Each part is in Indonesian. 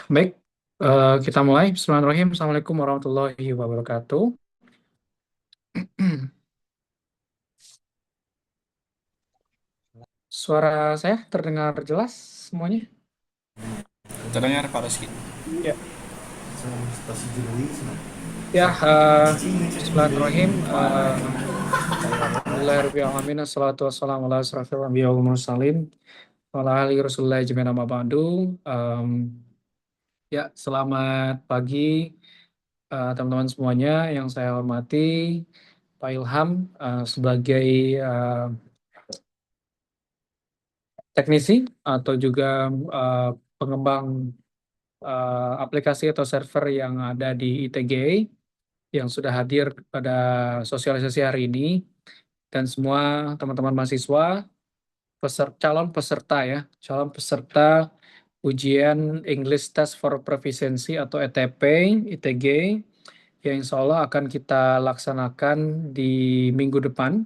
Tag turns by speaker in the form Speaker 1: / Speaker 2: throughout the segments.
Speaker 1: Baik, kita mulai. Bismillahirrahmanirrahim. Assalamualaikum warahmatullahi wabarakatuh. Suara saya terdengar jelas semuanya?
Speaker 2: Terdengar Pak Rizky.
Speaker 1: Ya, ya. Bismillahirrahmanirrahim. Alhamdulillahirrahmanirrahim. Assalatu wassalamu ala asrafil anbiya wal mursalin. Wa ala alihi Rasulillah jami'an amma ba'du. Em, ya, selamat pagi teman-teman semuanya yang saya hormati. Pak Ilham sebagai eh, teknisi atau juga eh, pengembang aplikasi atau server yang ada di ITG yang sudah hadir pada sosialisasi hari ini, dan semua teman-teman mahasiswa, calon peserta ya, calon peserta ujian English Test for Proficiency atau ETP ITG yang insya Allah akan kita laksanakan di minggu depan.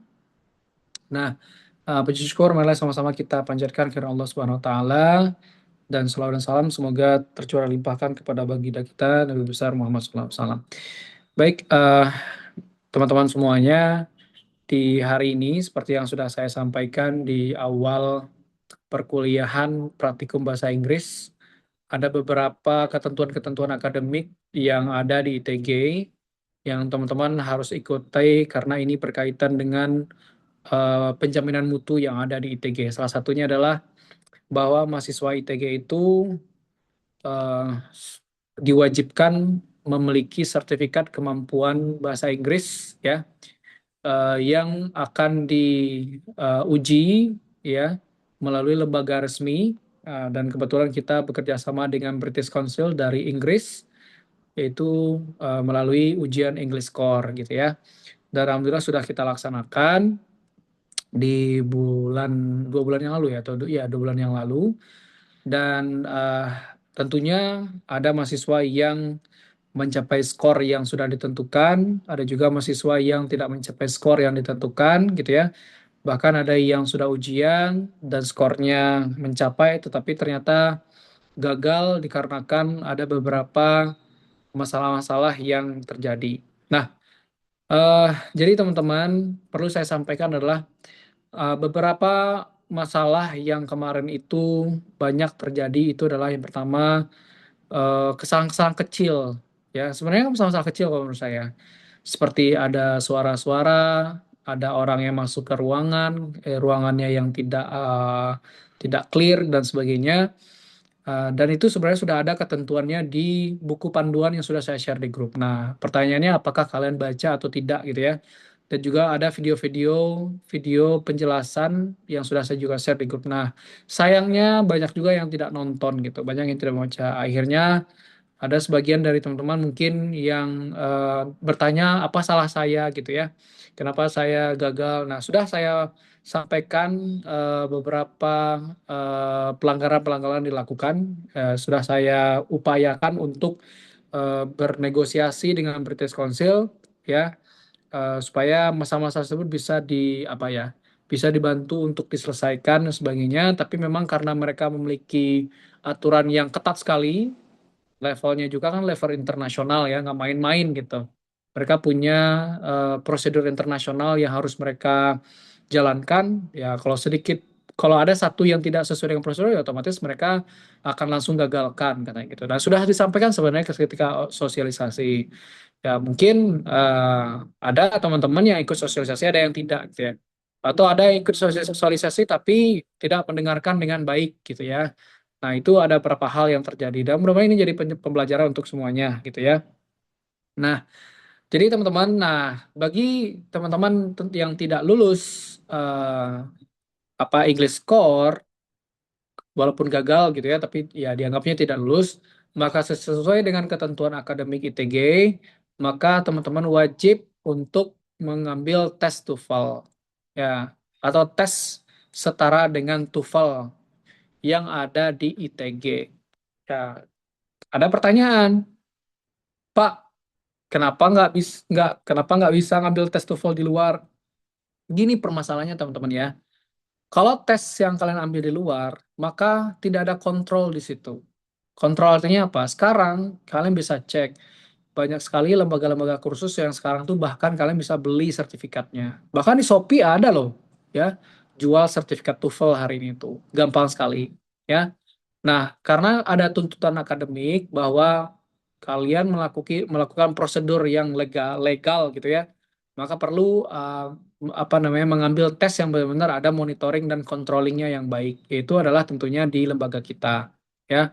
Speaker 1: Nah, puji syukur marilah sama-sama kita panjatkan kepada Allah Subhanahu wa taala, dan salawat dan salam semoga tercurah limpahkan kepada baginda kita Nabi besar Muhammad SAW. Baik, teman-teman semuanya, di hari ini seperti yang sudah saya sampaikan di awal perkuliahan praktikum bahasa Inggris, ada beberapa ketentuan-ketentuan akademik yang ada di ITG yang teman-teman harus ikuti karena ini berkaitan dengan penjaminan mutu yang ada di ITG. Salah satunya adalah bahwa mahasiswa ITG itu eh, diwajibkan memiliki sertifikat kemampuan bahasa Inggris ya, yang akan diuji ya melalui lembaga resmi. Dan kebetulan kita bekerja sama dengan British Council dari Inggris, yaitu melalui ujian English Core gitu ya. Dan alhamdulillah sudah kita laksanakan di bulan 2 bulan yang lalu ya, atau ya 2 bulan yang lalu. Dan tentunya ada mahasiswa yang mencapai skor yang sudah ditentukan, ada juga mahasiswa yang tidak mencapai skor yang ditentukan gitu ya. Bahkan ada yang sudah ujian dan skornya mencapai tetapi ternyata gagal dikarenakan ada beberapa masalah-masalah yang terjadi. Nah, eh, jadi teman-teman, perlu saya sampaikan adalah beberapa masalah yang kemarin itu banyak terjadi. Itu adalah yang pertama, kesalahan-kesalahan kecil ya, sebenarnya kesalahan-kesalahan kecil kalau menurut saya, seperti ada suara-suara, ada orang yang masuk ke ruangan, ruangannya yang tidak clear dan sebagainya. Dan itu sebenarnya sudah ada ketentuannya di buku panduan yang sudah saya share di grup. Nah, pertanyaannya apakah kalian baca atau tidak gitu ya. Dan juga ada video penjelasan yang sudah saya juga share di grup. Nah, sayangnya banyak juga yang tidak nonton gitu, banyak yang tidak baca. Akhirnya ada sebagian dari teman-teman mungkin yang bertanya apa salah saya gitu ya, kenapa saya gagal. Nah, sudah saya sampaikan beberapa pelanggaran-pelanggaran dilakukan. Sudah saya upayakan untuk bernegosiasi dengan British Council ya, supaya masa-masa tersebut bisa apa ya, bisa dibantu untuk diselesaikan dan sebagainya. Tapi memang karena mereka memiliki aturan yang ketat sekali, levelnya juga kan level internasional ya, nggak main-main gitu. Mereka punya prosedur internasional yang harus mereka jalankan. Ya, kalau ada satu yang tidak sesuai dengan prosedur, ya otomatis mereka akan langsung gagalkan katanya gitu. Nah, sudah disampaikan sebenarnya ketika sosialisasi. Ya, mungkin ada teman-teman yang ikut sosialisasi, ada yang tidak gitu ya. Atau ada yang ikut sosialisasi tapi tidak mendengarkan dengan baik gitu ya. Nah, itu ada beberapa hal yang terjadi. Dan mudah-mudahan ini jadi pembelajaran untuk semuanya gitu ya. Nah, jadi teman-teman, bagi teman-teman yang tidak lulus English Core, walaupun gagal gitu ya, tapi ya dianggapnya tidak lulus, maka sesuai dengan ketentuan akademik ITG, maka teman-teman wajib untuk mengambil tes TOEFL ya, atau tes setara dengan TOEFL yang ada di ITG. Ya, ada pertanyaan, Pak, kenapa nggak bisa ngambil tes TOEFL di luar? Gini permasalahannya teman-teman ya. Kalau tes yang kalian ambil di luar, maka tidak ada kontrol di situ. Kontrol artinya apa? Sekarang kalian bisa cek banyak sekali lembaga-lembaga kursus yang sekarang tuh bahkan kalian bisa beli sertifikatnya. Bahkan di Shopee ada loh, ya, jual sertifikat TOEFL hari ini tuh. Gampang sekali, ya. Nah, karena ada tuntutan akademik bahwa kalian melakukan prosedur yang legal gitu ya, maka perlu apa namanya mengambil tes yang benar-benar ada monitoring dan controllingnya yang baik. Itu adalah tentunya di lembaga kita, ya.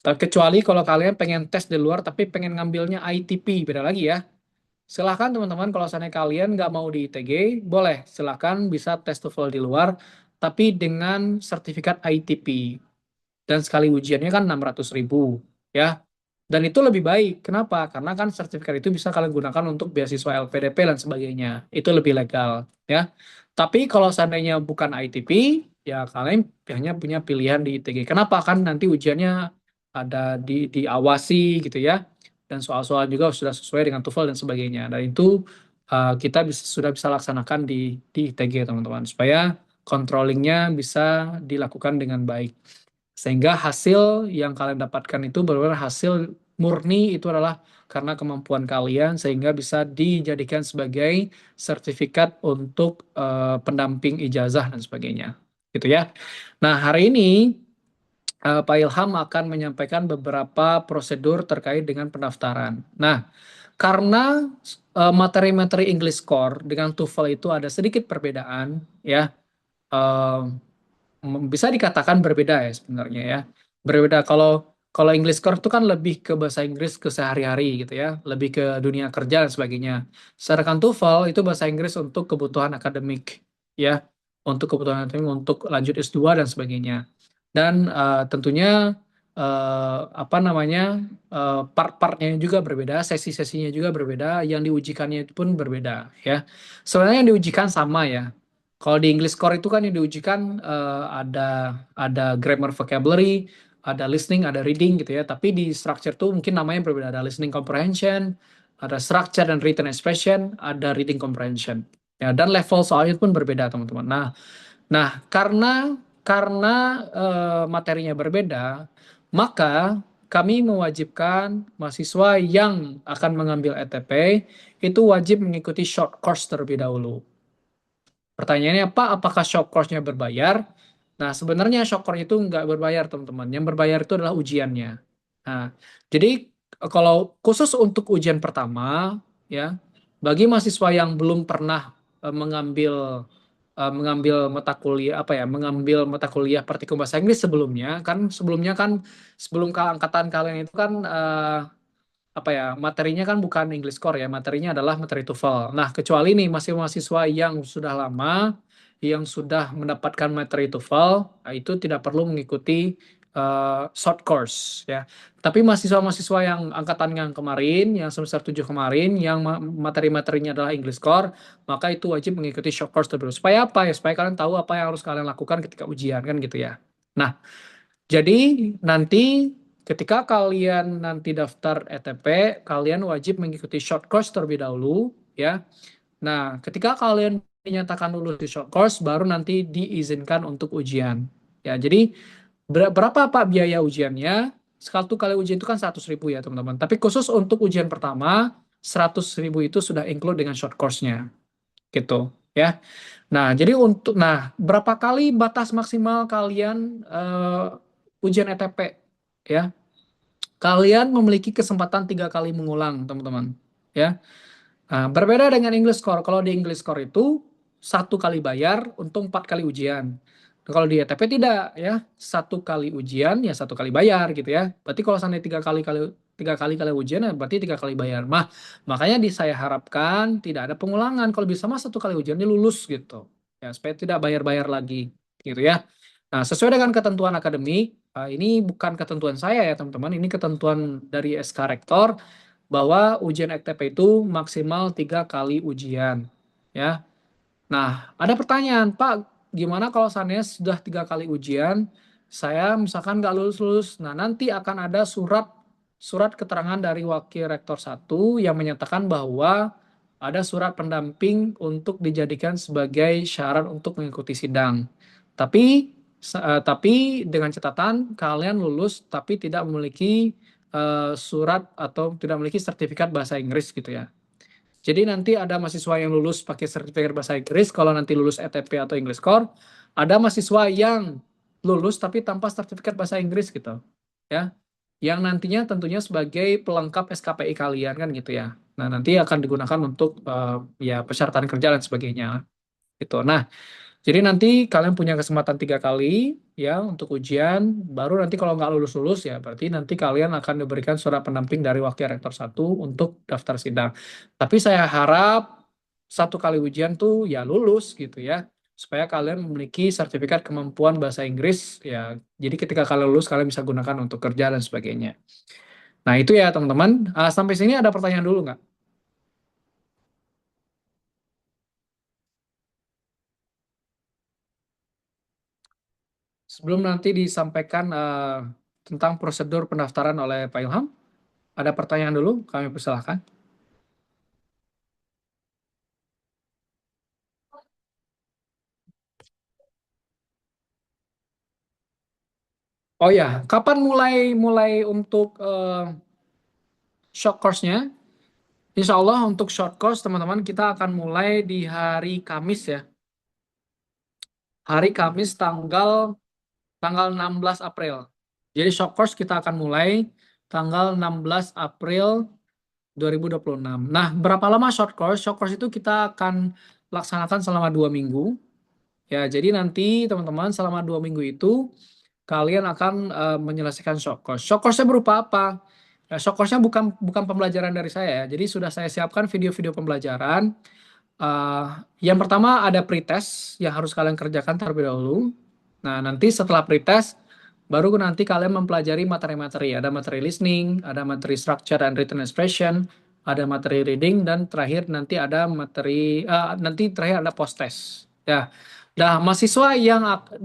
Speaker 1: Kecuali kalau kalian pengen tes di luar tapi pengen ngambilnya ITP, beda lagi ya. Silahkan teman-teman, kalau misalnya kalian nggak mau di ITG, boleh. Silahkan bisa tes TOEFL di luar, tapi dengan sertifikat ITP. Dan sekali ujiannya kan 600.000, ya. Dan itu lebih baik. Kenapa? Karena kan sertifikat itu bisa kalian gunakan untuk beasiswa LPDP dan sebagainya. Itu lebih legal, ya. Tapi kalau seandainya bukan ITP, ya kalian hanya punya pilihan di ITG. Kenapa? Kan nanti ujiannya ada diawasi gitu ya. Dan soal-soal juga sudah sesuai dengan TOEFL dan sebagainya. Dan itu kita sudah bisa laksanakan di ITG, teman-teman. Supaya controllingnya bisa dilakukan dengan baik. Sehingga hasil yang kalian dapatkan itu benar-benar hasil murni, itu adalah karena kemampuan kalian, sehingga bisa dijadikan sebagai sertifikat untuk pendamping ijazah dan sebagainya. Gitu ya. Nah, hari ini Pak Ilham akan menyampaikan beberapa prosedur terkait dengan pendaftaran. Nah, karena materi-materi English Core dengan TOEFL itu ada sedikit perbedaan, ya. eh, Bisa dikatakan berbeda ya sebenarnya ya. Berbeda kalau kalau English Core itu kan lebih ke bahasa Inggris ke sehari-hari gitu ya, lebih ke dunia kerja dan sebagainya. Sedangkan TOEFL itu bahasa Inggris untuk kebutuhan akademik ya, untuk kebutuhan akademik untuk lanjut S2 dan sebagainya. Dan tentunya apa namanya part-partnya juga berbeda, sesi-sesinya juga berbeda, yang diujikannya itu pun berbeda ya. Sebenarnya yang diujikan sama ya. Kalau di English Core itu kan yang diujikan ada grammar vocabulary, ada listening, ada reading gitu ya. Tapi di structure tuh mungkin namanya berbeda. Ada listening comprehension, ada structure dan written expression, ada reading comprehension. Ya, dan level soalnya pun berbeda, teman-teman. Nah, karena materinya berbeda, maka kami mewajibkan mahasiswa yang akan mengambil ETP itu wajib mengikuti short course terlebih dahulu. Pertanyaannya Pak, apakah shock course-nya berbayar? Nah, sebenarnya shock course itu nggak berbayar, teman-teman. Yang berbayar itu adalah ujiannya. Nah, jadi kalau khusus untuk ujian pertama, ya, bagi mahasiswa yang belum pernah mengambil mata kuliah apa ya, mengambil mata kuliah praktikum bahasa Inggris sebelumnya kan sebelum ke angkatan kalian itu kan apa ya, materinya kan bukan English Core ya, materinya adalah materi TOEFL. Nah, kecuali nih masih mahasiswa yang sudah lama, yang sudah mendapatkan materi TOEFL, nah itu tidak perlu mengikuti short course ya. Tapi mahasiswa-mahasiswa yang angkatan yang kemarin, yang semester 7 kemarin, yang materi-materinya adalah English Core, maka itu wajib mengikuti short course terlebih dahulu. Supaya apa ya? Supaya kalian tahu apa yang harus kalian lakukan ketika ujian kan gitu ya. Nah, jadi nanti ketika kalian nanti daftar ETP, kalian wajib mengikuti short course terlebih dahulu, ya. Nah, ketika kalian dinyatakan lulus di short course, baru nanti diizinkan untuk ujian. Ya, jadi berapa Pak biaya ujiannya? Satu kali ujian itu kan 100.000 ya teman-teman. Tapi khusus untuk ujian pertama, 100.000 itu sudah include dengan short course-nya, gitu. Ya. Nah, jadi berapa kali batas maksimal kalian ujian ETP? Ya, kalian memiliki kesempatan 3 kali mengulang, teman-teman. Ya, nah, berbeda dengan English Core. Kalau di English Core itu 1 kali bayar untuk 4 kali ujian. Nah, kalau di ETP tidak, ya, 1 kali ujian ya 1 kali bayar gitu ya. Berarti kalau sampai 3 kali ujian, ya berarti 3 kali bayar. Makanya saya harapkan tidak ada pengulangan. Kalau bisa 1 kali ujiannya lulus gitu, ya supaya tidak bayar-bayar lagi, gitu ya. Nah, sesuai dengan ketentuan akademik, ini bukan ketentuan saya ya teman-teman. Ini ketentuan dari SK Rektor bahwa ujian EKTP itu maksimal 3 kali ujian, ya. Nah, ada pertanyaan, Pak, gimana kalau seandainya sudah 3 kali ujian, saya misalkan nggak lulus-lulus, nah nanti akan ada surat surat keterangan dari Wakil Rektor 1 yang menyatakan bahwa ada surat pendamping untuk dijadikan sebagai syarat untuk mengikuti sidang. Tapi Tapi dengan catatan kalian lulus tapi tidak memiliki surat atau tidak memiliki sertifikat bahasa Inggris gitu ya. Jadi nanti ada mahasiswa yang lulus pakai sertifikat bahasa Inggris, kalau nanti lulus ETP atau English Core, ada mahasiswa yang lulus tapi tanpa sertifikat bahasa Inggris gitu, ya. Yang nantinya tentunya sebagai pelengkap SKPI kalian kan gitu ya. Nah, nanti akan digunakan untuk ya persyaratan kerja dan sebagainya gitu. Nah, jadi nanti kalian punya kesempatan 3 kali ya untuk ujian. Baru nanti kalau nggak lulus-lulus ya berarti nanti kalian akan diberikan surat pendamping dari Wakil Rektor 1 untuk daftar sidang. Tapi saya harap 1 kali ujian tuh ya lulus gitu ya. Supaya kalian memiliki sertifikat kemampuan bahasa Inggris ya. Jadi ketika kalian lulus kalian bisa gunakan untuk kerja dan sebagainya. Nah itu ya teman-teman. Sampai sini ada pertanyaan dulu nggak? Sebelum nanti disampaikan tentang prosedur pendaftaran oleh Pak Ilham. Ada pertanyaan dulu, kami persilahkan. Oh ya, kapan mulai mulai untuk short course-nya? Insya Allah untuk short course teman-teman kita akan mulai di hari Kamis ya. Hari Kamis tanggal tanggal 16 April. Jadi short course kita akan mulai tanggal 16 April 2026. Nah, berapa lama short course? Short course itu kita akan laksanakan selama 2 minggu. Ya, jadi nanti teman-teman selama 2 minggu itu kalian akan menyelesaikan short course. Short course-nya berupa apa? Ya, short course-nya bukan bukan pembelajaran dari saya ya. Jadi sudah saya siapkan video-video pembelajaran. Eh, yang pertama ada pretest yang harus kalian kerjakan terlebih dahulu. Nah, nanti setelah pretest baru nanti kalian mempelajari materi-materi. Ada materi listening, ada materi structure and written expression, ada materi reading dan terakhir nanti ada materi nanti terakhir ada post test. Ya. Nah, mahasiswa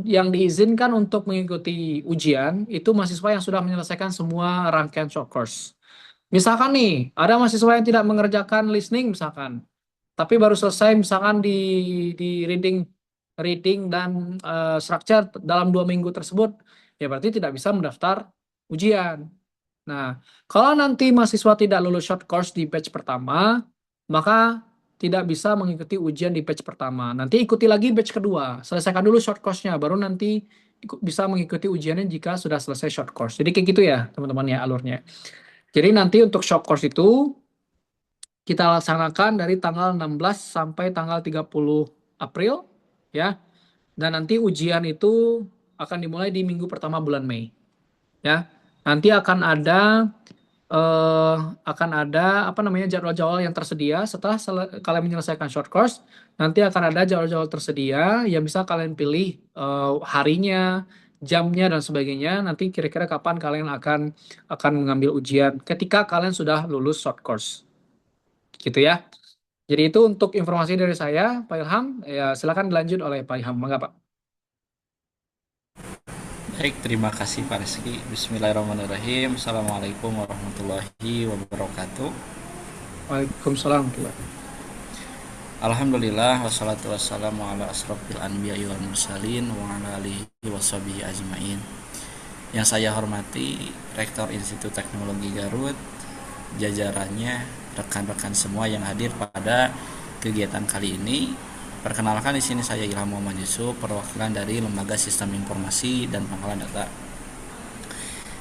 Speaker 1: yang diizinkan untuk mengikuti ujian itu mahasiswa yang sudah menyelesaikan semua rangkaian short course. Misalkan nih, ada mahasiswa yang tidak mengerjakan listening misalkan, tapi baru selesai misalkan di reading reading dan structure dalam 2 minggu tersebut, ya berarti tidak bisa mendaftar ujian. Nah, kalau nanti mahasiswa tidak lulus short course di batch pertama, maka tidak bisa mengikuti ujian di batch pertama. Nanti ikuti lagi batch kedua. Selesaikan dulu short course-nya, baru nanti bisa mengikuti ujiannya jika sudah selesai short course. Jadi kayak gitu ya, teman-teman ya alurnya. Jadi nanti untuk short course itu kita laksanakan dari tanggal 16 sampai tanggal 30 April ya. Dan nanti ujian itu akan dimulai di minggu pertama bulan Mei ya. Nanti eh, akan ada apa namanya jadwal-jadwal yang tersedia setelah kalian menyelesaikan short course, nanti akan ada jadwal-jadwal tersedia yang bisa kalian pilih harinya, jamnya dan sebagainya. Nanti kira-kira kapan kalian akan mengambil ujian ketika kalian sudah lulus short course. Gitu ya. Jadi itu untuk informasi dari saya, Pak Ilham. Ya, silakan dilanjut oleh Pak Ilham. Mangga, Pak.
Speaker 2: Baik, terima kasih Pak Rizky. Bismillahirrahmanirrahim. Assalamualaikum warahmatullahi wabarakatuh.
Speaker 1: Waalaikumsalam.
Speaker 2: Alhamdulillah wassalatu wassalamu ala asrofil anbiya'i wal mursalin wa ala alihi washabihi ajmain. Yang saya hormati Rektor Institut Teknologi Garut, jajarannya, rekan-rekan semua yang hadir pada kegiatan kali ini. Perkenalkan, di sini saya Ilham Muhammad Yusuf, perwakilan dari Lembaga Sistem Informasi dan Pengolahan Data.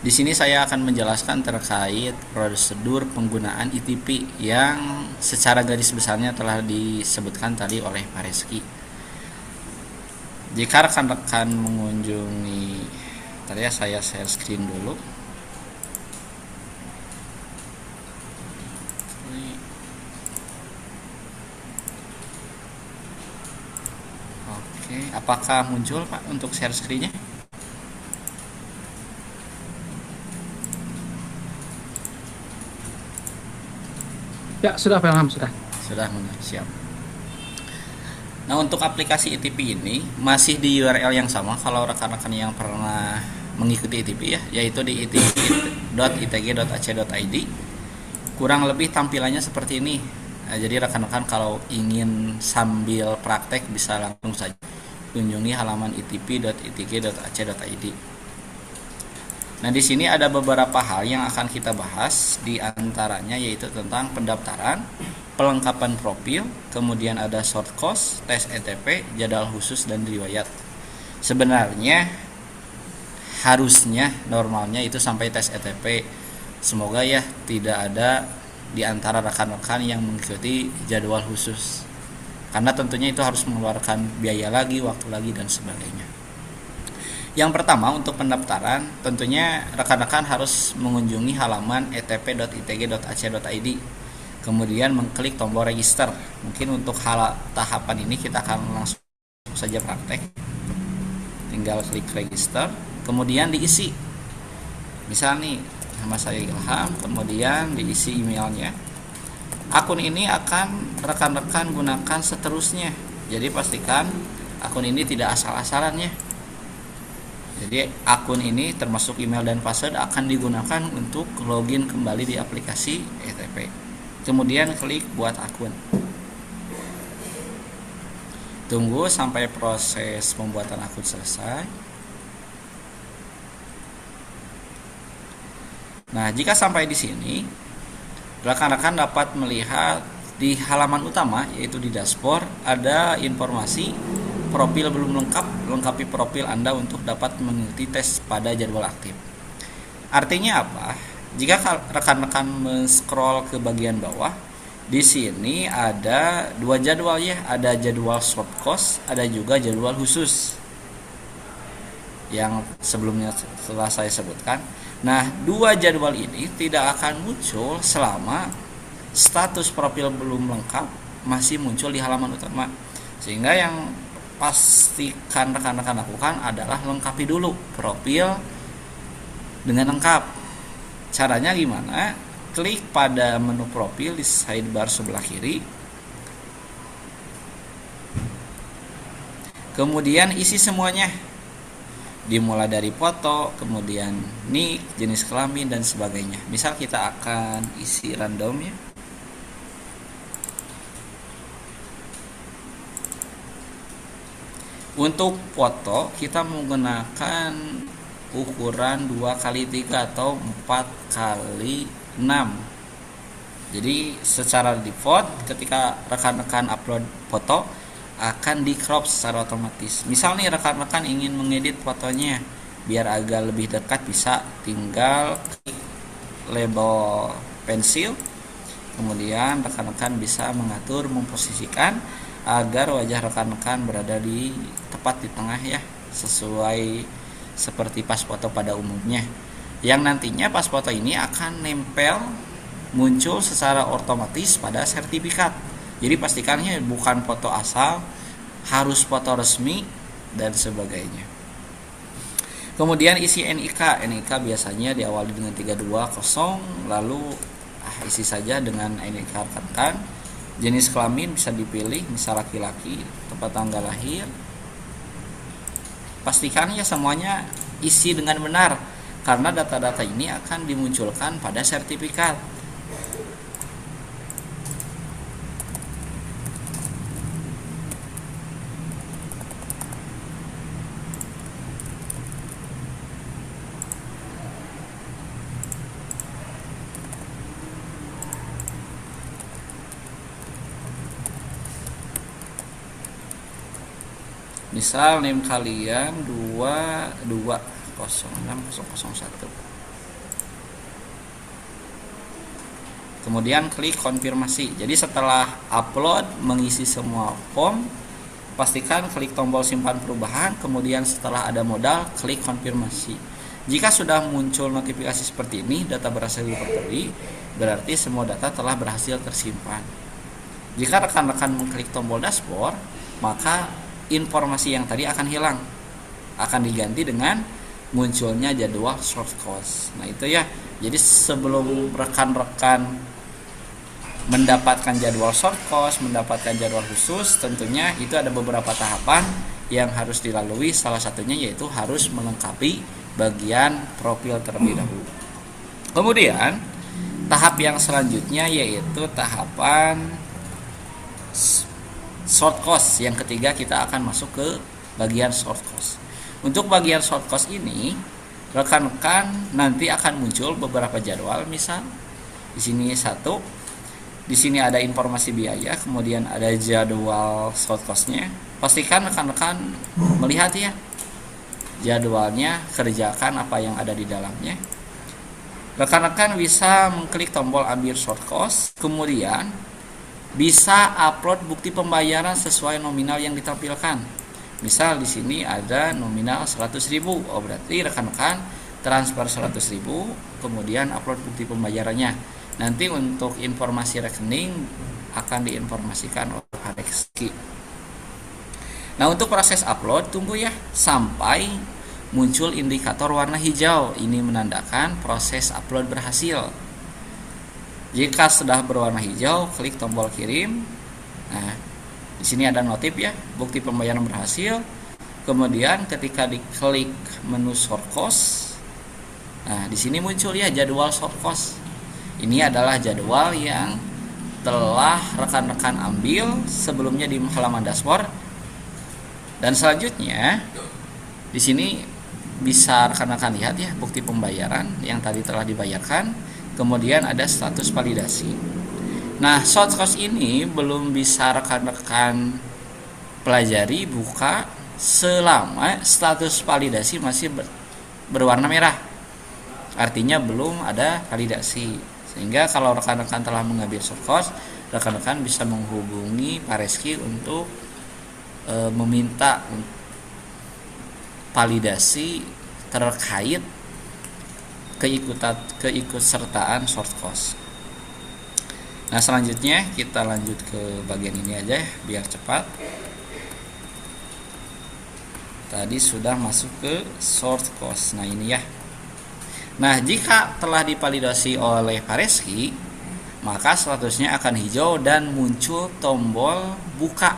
Speaker 2: Di sini saya akan menjelaskan terkait prosedur penggunaan ITP yang secara garis besarnya telah disebutkan tadi oleh Pak Rizky. Jika rekan-rekan mengunjungi, tadi ya saya share screen dulu. Oke, apakah muncul Pak untuk share screen-nya?
Speaker 1: Ya, sudah Pak Ilham, sudah.
Speaker 2: Sudah, siap. Nah, untuk aplikasi ITP ini masih di URL yang sama kalau rekan-rekan yang pernah mengikuti ITP ya, yaitu di itp.itg.ac.id. Kurang lebih tampilannya seperti ini. Nah, jadi rekan-rekan kalau ingin sambil praktek bisa langsung saja kunjungi halaman itp.itg.ac.id. Nah, di sini ada beberapa hal yang akan kita bahas, di antaranya yaitu tentang pendaftaran, pelengkapan profil, kemudian ada short course, tes ETP, jadwal khusus, dan riwayat. Sebenarnya harusnya normalnya itu sampai tes ETP. Semoga ya tidak ada di antara rekan-rekan yang mengikuti jadwal khusus, karena tentunya itu harus mengeluarkan biaya lagi, waktu lagi, dan sebagainya. Yang pertama, untuk pendaftaran, tentunya rekan-rekan harus mengunjungi halaman etp.itg.ac.id, kemudian mengklik tombol register. Mungkin untuk tahapan ini kita akan langsung saja praktek. Tinggal klik register, kemudian diisi. Misal nih, nama saya Ilham, kemudian diisi emailnya. Akun ini akan rekan-rekan gunakan seterusnya. Jadi pastikan akun ini tidak asal-asalan ya. Jadi akun ini termasuk email dan password akan digunakan untuk login kembali di aplikasi ETP. Kemudian klik buat akun. Tunggu sampai proses pembuatan akun selesai. Nah, jika sampai di sini, rekan-rekan dapat melihat di halaman utama, yaitu di dashboard, ada informasi profil belum lengkap, lengkapi profil Anda untuk dapat mengikuti tes pada jadwal aktif. Artinya apa? Jika rekan-rekan men-scroll ke bagian bawah, di sini ada dua jadwal ya, ada jadwal short course, ada juga jadwal khusus yang sebelumnya telah saya sebutkan. Nah, dua jadwal ini tidak akan muncul selama status profil belum lengkap masih muncul di halaman utama. Sehingga yang pastikan rekan-rekan lakukan adalah lengkapi dulu profil dengan lengkap. Caranya gimana? Klik pada menu profil di sidebar sebelah kiri. Kemudian isi semuanya. Dimulai dari foto, kemudian nick, jenis kelamin, dan sebagainya. Misal kita akan isi random ya. Untuk foto kita menggunakan ukuran 2x3 atau 4x6. Jadi secara default ketika rekan-rekan upload foto akan di crop secara otomatis. Misal nih rekan-rekan ingin mengedit fotonya biar agak lebih dekat, bisa tinggal klik label pensil. Kemudian rekan-rekan bisa mengatur, memposisikan agar wajah rekan-rekan berada di tepat di tengah ya, sesuai seperti pas foto pada umumnya. Yang nantinya pas foto ini akan nempel muncul secara otomatis pada sertifikat. Jadi pastikannya bukan foto asal, harus foto resmi dan sebagainya. Kemudian isi NIK. NIK biasanya diawali dengan 320, lalu isi saja dengan NIK rekan. Jenis kelamin bisa dipilih, misal laki-laki, tempat tanggal lahir. Pastikan ya semuanya isi dengan benar, karena data-data ini akan dimunculkan pada sertifikat. Misal name kalian 2206001. Kemudian klik konfirmasi. Jadi setelah upload mengisi semua form, pastikan klik tombol simpan perubahan, kemudian setelah ada modal klik konfirmasi. Jika sudah muncul notifikasi seperti ini, data berhasil diperbarui, berarti semua data telah berhasil tersimpan. Jika rekan-rekan mengklik tombol dashboard, maka informasi yang tadi akan hilang, akan diganti dengan munculnya jadwal short course. Nah itu ya, jadi sebelum rekan-rekan mendapatkan jadwal short course, mendapatkan jadwal khusus, tentunya itu ada beberapa tahapan yang harus dilalui. Salah satunya yaitu harus melengkapi bagian profil terlebih dahulu. Kemudian tahap yang selanjutnya yaitu tahapan short course. Yang ketiga, kita akan masuk ke bagian short course. Untuk bagian short course ini, rekan-rekan nanti akan muncul beberapa jadwal. Misal di sini satu, di sini ada informasi biaya, kemudian ada jadwal short course-nya. Pastikan rekan-rekan melihat ya jadwalnya, kerjakan apa yang ada di dalamnya. Rekan-rekan bisa mengklik tombol ambil short course, kemudian bisa upload bukti pembayaran sesuai nominal yang ditampilkan. Misal di sini ada nominal 100.000, oh berarti rekan-rekan transfer 100.000, kemudian upload bukti pembayarannya. Nanti untuk informasi rekening akan diinformasikan oleh Pareski. Nah, untuk proses upload tunggu ya sampai muncul indikator warna hijau. Ini menandakan proses upload berhasil. Jika sudah berwarna hijau, klik tombol kirim. Nah, di sini ada notif ya, bukti pembayaran berhasil. Kemudian ketika diklik menu short course, nah di sini muncul ya jadwal short course. Ini adalah jadwal yang telah rekan-rekan ambil sebelumnya di halaman dashboard. Dan selanjutnya di sini bisa rekan-rekan lihat ya bukti pembayaran yang tadi telah dibayarkan. Kemudian ada status validasi. Nah, short course ini belum bisa rekan-rekan pelajari buka selama status validasi masih berwarna merah. Artinya belum ada validasi. Sehingga kalau rekan-rekan telah mengambil short course, rekan-rekan bisa menghubungi Pareski untuk meminta validasi terkait keikutsertaan short course. Nah, selanjutnya kita lanjut ke bagian ini aja biar cepat. Tadi sudah masuk ke short course. Nah, ini ya. Nah, jika telah divalidasi oleh Pareski, maka statusnya akan hijau dan muncul tombol buka.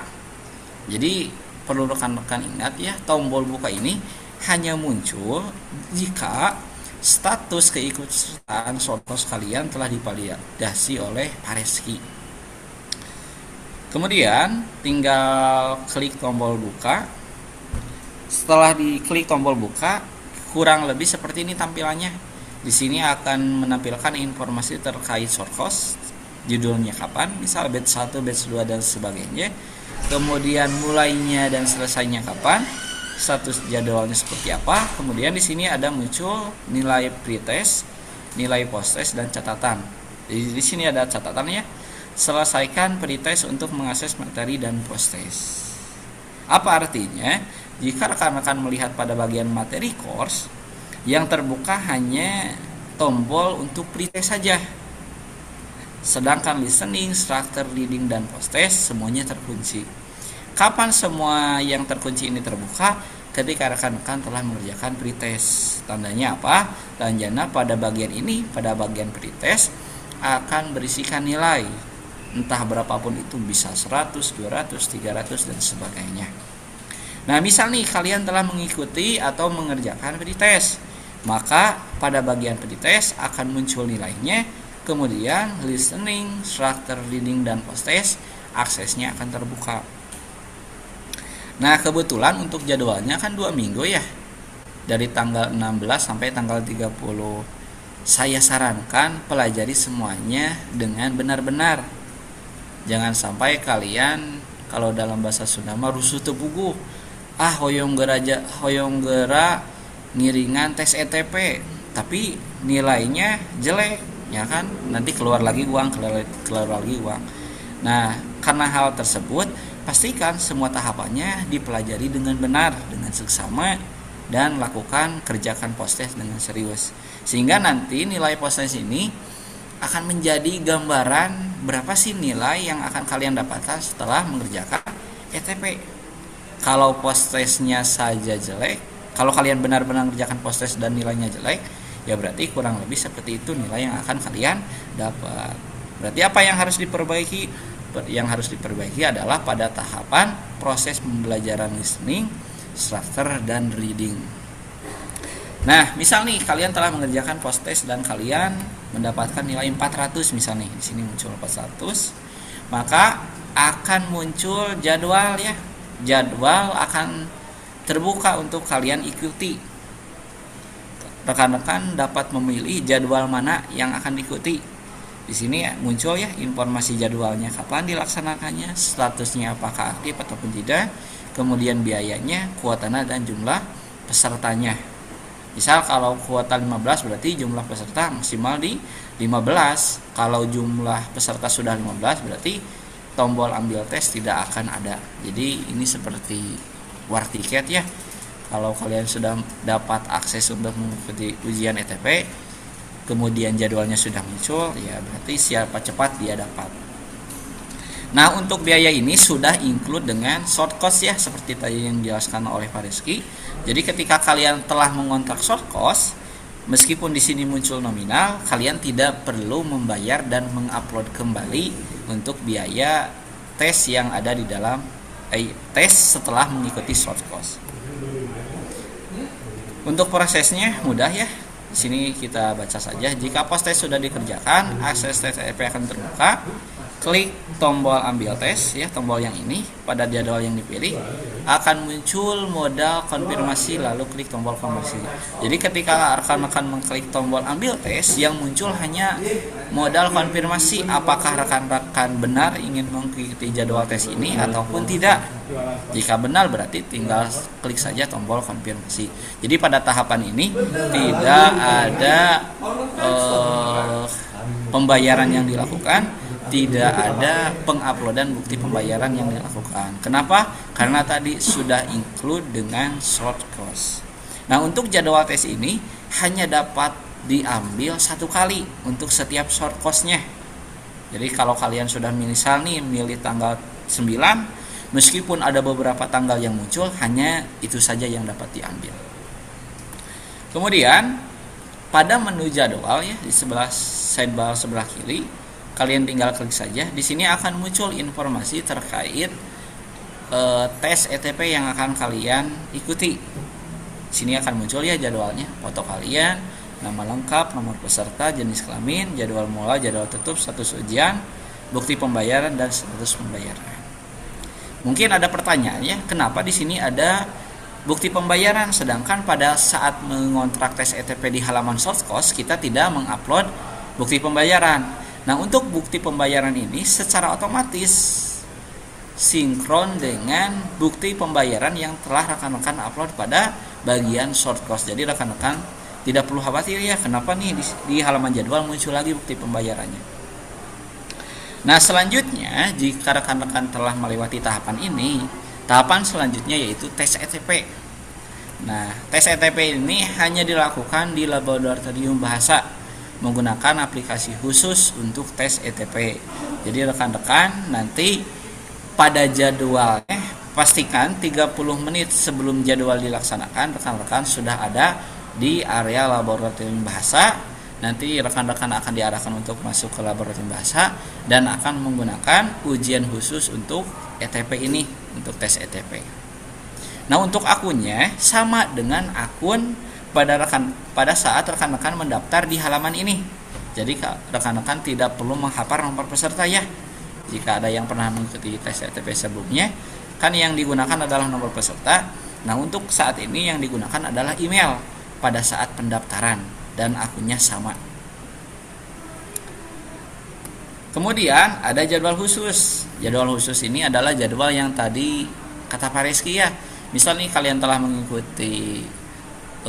Speaker 2: Jadi perlu rekan-rekan ingat ya, tombol buka ini hanya muncul jika status keikutsertaan short course kalian telah divalidasi oleh Pareski. Kemudian tinggal klik tombol buka. Setelah diklik tombol buka, kurang lebih seperti ini tampilannya. Di sini akan menampilkan informasi terkait short course, judulnya kapan, misal batch 1, batch 2 dan sebagainya. Kemudian mulainya dan selesainya kapan, status jadwalnya seperti apa. Kemudian di sini ada muncul nilai pretest, nilai posttest dan catatan. Jadi di sini ada catatannya. Selesaikan pretest untuk mengakses materi dan posttest. Apa artinya? Jika rekan-rekan melihat pada bagian materi course, yang terbuka hanya tombol untuk pretest saja. Sedangkan listening, structure, reading, dan post-test semuanya terkunci. Kapan semua yang terkunci ini terbuka? Ketika rekan-rekan telah mengerjakan pretest. Tandanya apa? Tandanya pada bagian ini, pada bagian pretest akan berisikan nilai. Entah berapapun itu, bisa 100, 200, 300, dan sebagainya. Nah, misal nih kalian telah mengikuti atau mengerjakan pretest, maka pada bagian pretest akan muncul nilainya. Kemudian listening, structure, reading, dan post-test aksesnya akan terbuka. Nah, kebetulan untuk jadwalnya kan 2 minggu ya, dari tanggal 16 sampai tanggal 30. Saya sarankan pelajari semuanya dengan benar-benar. Jangan sampai kalian, kalau dalam bahasa Sunda mah rusuh tepuguh, hoyong gera ngiringan tes ETP tapi nilainya jelek, ya kan, nanti keluar lagi uang. Nah, karena hal tersebut pastikan semua tahapannya dipelajari dengan benar, dengan seksama, dan lakukan kerjakan post-test dengan serius, sehingga nanti nilai post-test ini akan menjadi gambaran berapa sih nilai yang akan kalian dapatkan setelah mengerjakan ETP. Kalau post-testnya saja jelek, kalau kalian benar-benar mengerjakan post-test dan nilainya jelek, ya berarti kurang lebih seperti itu nilai yang akan kalian dapat. Berarti apa yang harus diperbaiki? Yang harus diperbaiki adalah pada tahapan proses pembelajaran listening, structure, dan reading. Nah, misal nih kalian telah mengerjakan post-test dan kalian mendapatkan nilai 400 misal nih, di sini muncul 400, maka akan muncul jadwal ya. Jadwal akan terbuka untuk kalian ikuti. Rekan-rekan dapat memilih jadwal mana yang akan diikuti. Di sini muncul ya informasi jadwalnya, kapan dilaksanakannya, statusnya apakah aktif ataupun tidak, kemudian biayanya, kuotanya, dan jumlah pesertanya. Misal kalau kuota 15 berarti jumlah peserta maksimal di 15. Kalau jumlah peserta sudah 15 berarti tombol ambil tes tidak akan ada. Jadi ini seperti war tiket ya. Kalau kalian sudah dapat akses untuk mengikuti ujian ETP, kemudian jadwalnya sudah muncul, ya berarti siapa cepat dia dapat. Nah, untuk biaya ini sudah include dengan short cost ya, seperti tadi yang dijelaskan oleh Pak Rizky. Jadi ketika kalian telah mengontrak short cost, meskipun di sini muncul nominal, kalian tidak perlu membayar dan mengupload kembali untuk biaya tes yang ada di dalam tes setelah mengikuti short cost. Untuk prosesnya mudah ya. Di sini kita baca saja. Jika pos tes sudah dikerjakan, akses tes ETP akan terbuka. Klik tombol ambil tes ya, tombol yang ini pada jadwal yang dipilih akan muncul modal konfirmasi, lalu klik tombol konfirmasi. Jadi ketika rekan-rekan mengklik tombol ambil tes, yang muncul hanya modal konfirmasi apakah rekan-rekan benar ingin mengikuti jadwal tes ini ataupun tidak. Jika benar berarti tinggal klik saja tombol konfirmasi. Jadi pada tahapan ini tidak ada pembayaran yang dilakukan, tidak ada penguploadan bukti pembayaran yang dilakukan. Kenapa? Karena tadi sudah include dengan short cost. Nah, untuk jadwal tes ini hanya dapat diambil satu kali untuk setiap short cost-nya. Jadi kalau kalian sudah milih tanggal 9, meskipun ada beberapa tanggal yang muncul, hanya itu saja yang dapat diambil. Kemudian pada menu jadwal ya, di sebelah sidebar sebelah kiri, kalian tinggal klik saja. Di sini akan muncul informasi terkait tes ETP yang akan kalian ikuti. Di sini akan muncul ya jadwalnya, foto kalian, nama lengkap, nomor peserta, jenis kelamin, jadwal mula, jadwal tutup, status ujian, bukti pembayaran, dan status pembayaran. Mungkin ada pertanyaan ya, kenapa di sini ada bukti pembayaran sedangkan pada saat mengontrak tes ETP di halaman short cost kita tidak mengupload bukti pembayaran. Nah, untuk bukti pembayaran ini secara otomatis sinkron dengan bukti pembayaran yang telah rekan-rekan upload pada bagian short cost. Jadi rekan-rekan tidak perlu khawatir ya, kenapa nih di halaman jadwal muncul lagi bukti pembayarannya. Nah, selanjutnya jika rekan-rekan telah melewati tahapan ini, tahapan selanjutnya yaitu tes ETP. Nah, tes ETP ini hanya dilakukan di laboratorium bahasa menggunakan aplikasi khusus untuk tes ETP. Jadi rekan-rekan nanti pada jadwalnya pastikan 30 menit sebelum jadwal dilaksanakan rekan-rekan sudah ada di area laboratorium bahasa. Nanti rekan-rekan akan diarahkan untuk masuk ke laboratorium bahasa dan akan menggunakan ujian khusus untuk ETP ini, untuk tes ETP. Nah, untuk akunnya sama dengan akun pada saat rekan-rekan mendaftar di halaman ini. Jadi rekan-rekan tidak perlu menghafal nomor peserta ya. Jika ada yang pernah mengikuti tes ETP sebelumnya, kan yang digunakan adalah nomor peserta. Nah, untuk saat ini yang digunakan adalah email pada saat pendaftaran dan akunnya sama. Kemudian ada jadwal khusus. Jadwal khusus ini adalah jadwal yang tadi kata Pak Rizky ya. Misal nih kalian telah mengikuti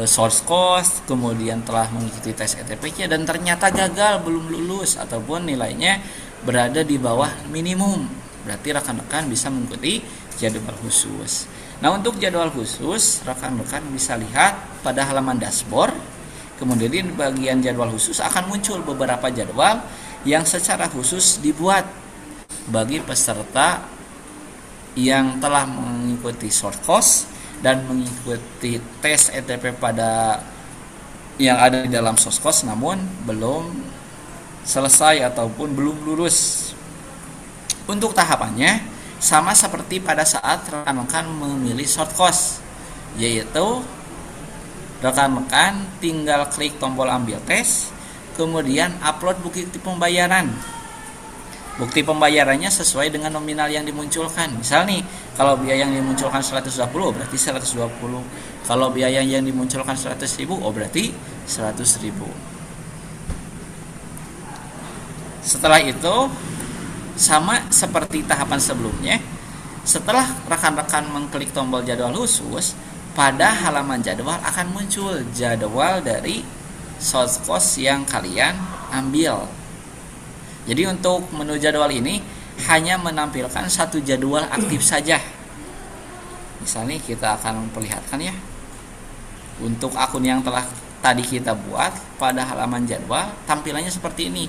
Speaker 2: source cost, kemudian telah mengikuti tes ETP-nya dan ternyata gagal, belum lulus ataupun nilainya berada di bawah minimum, berarti rekan-rekan bisa mengikuti jadwal khusus. Nah, untuk jadwal khusus rekan-rekan bisa lihat pada halaman dashboard. Kemudian di bagian jadwal khusus akan muncul beberapa jadwal yang secara khusus dibuat bagi peserta yang telah mengikuti short course dan mengikuti tes ETP pada yang ada di dalam short course namun belum selesai ataupun belum lulus. Untuk tahapannya sama seperti pada saat rekan-rekan memilih short course, yaitu rekan-rekan tinggal klik tombol ambil tes, kemudian upload bukti pembayaran. Bukti pembayarannya sesuai dengan nominal yang dimunculkan. Misal nih, kalau biaya yang dimunculkan 120, oh berarti 120. Kalau biaya yang dimunculkan 100.000, oh berarti 100.000. Setelah itu, sama seperti tahapan sebelumnya, setelah rekan-rekan mengklik tombol jadwal khusus, pada halaman jadwal akan muncul jadwal dari source cost yang kalian ambil. Jadi untuk menu jadwal ini hanya menampilkan satu jadwal aktif saja. Misalnya kita akan memperlihatkan ya. Untuk akun yang telah tadi kita buat, pada halaman jadwal tampilannya seperti ini.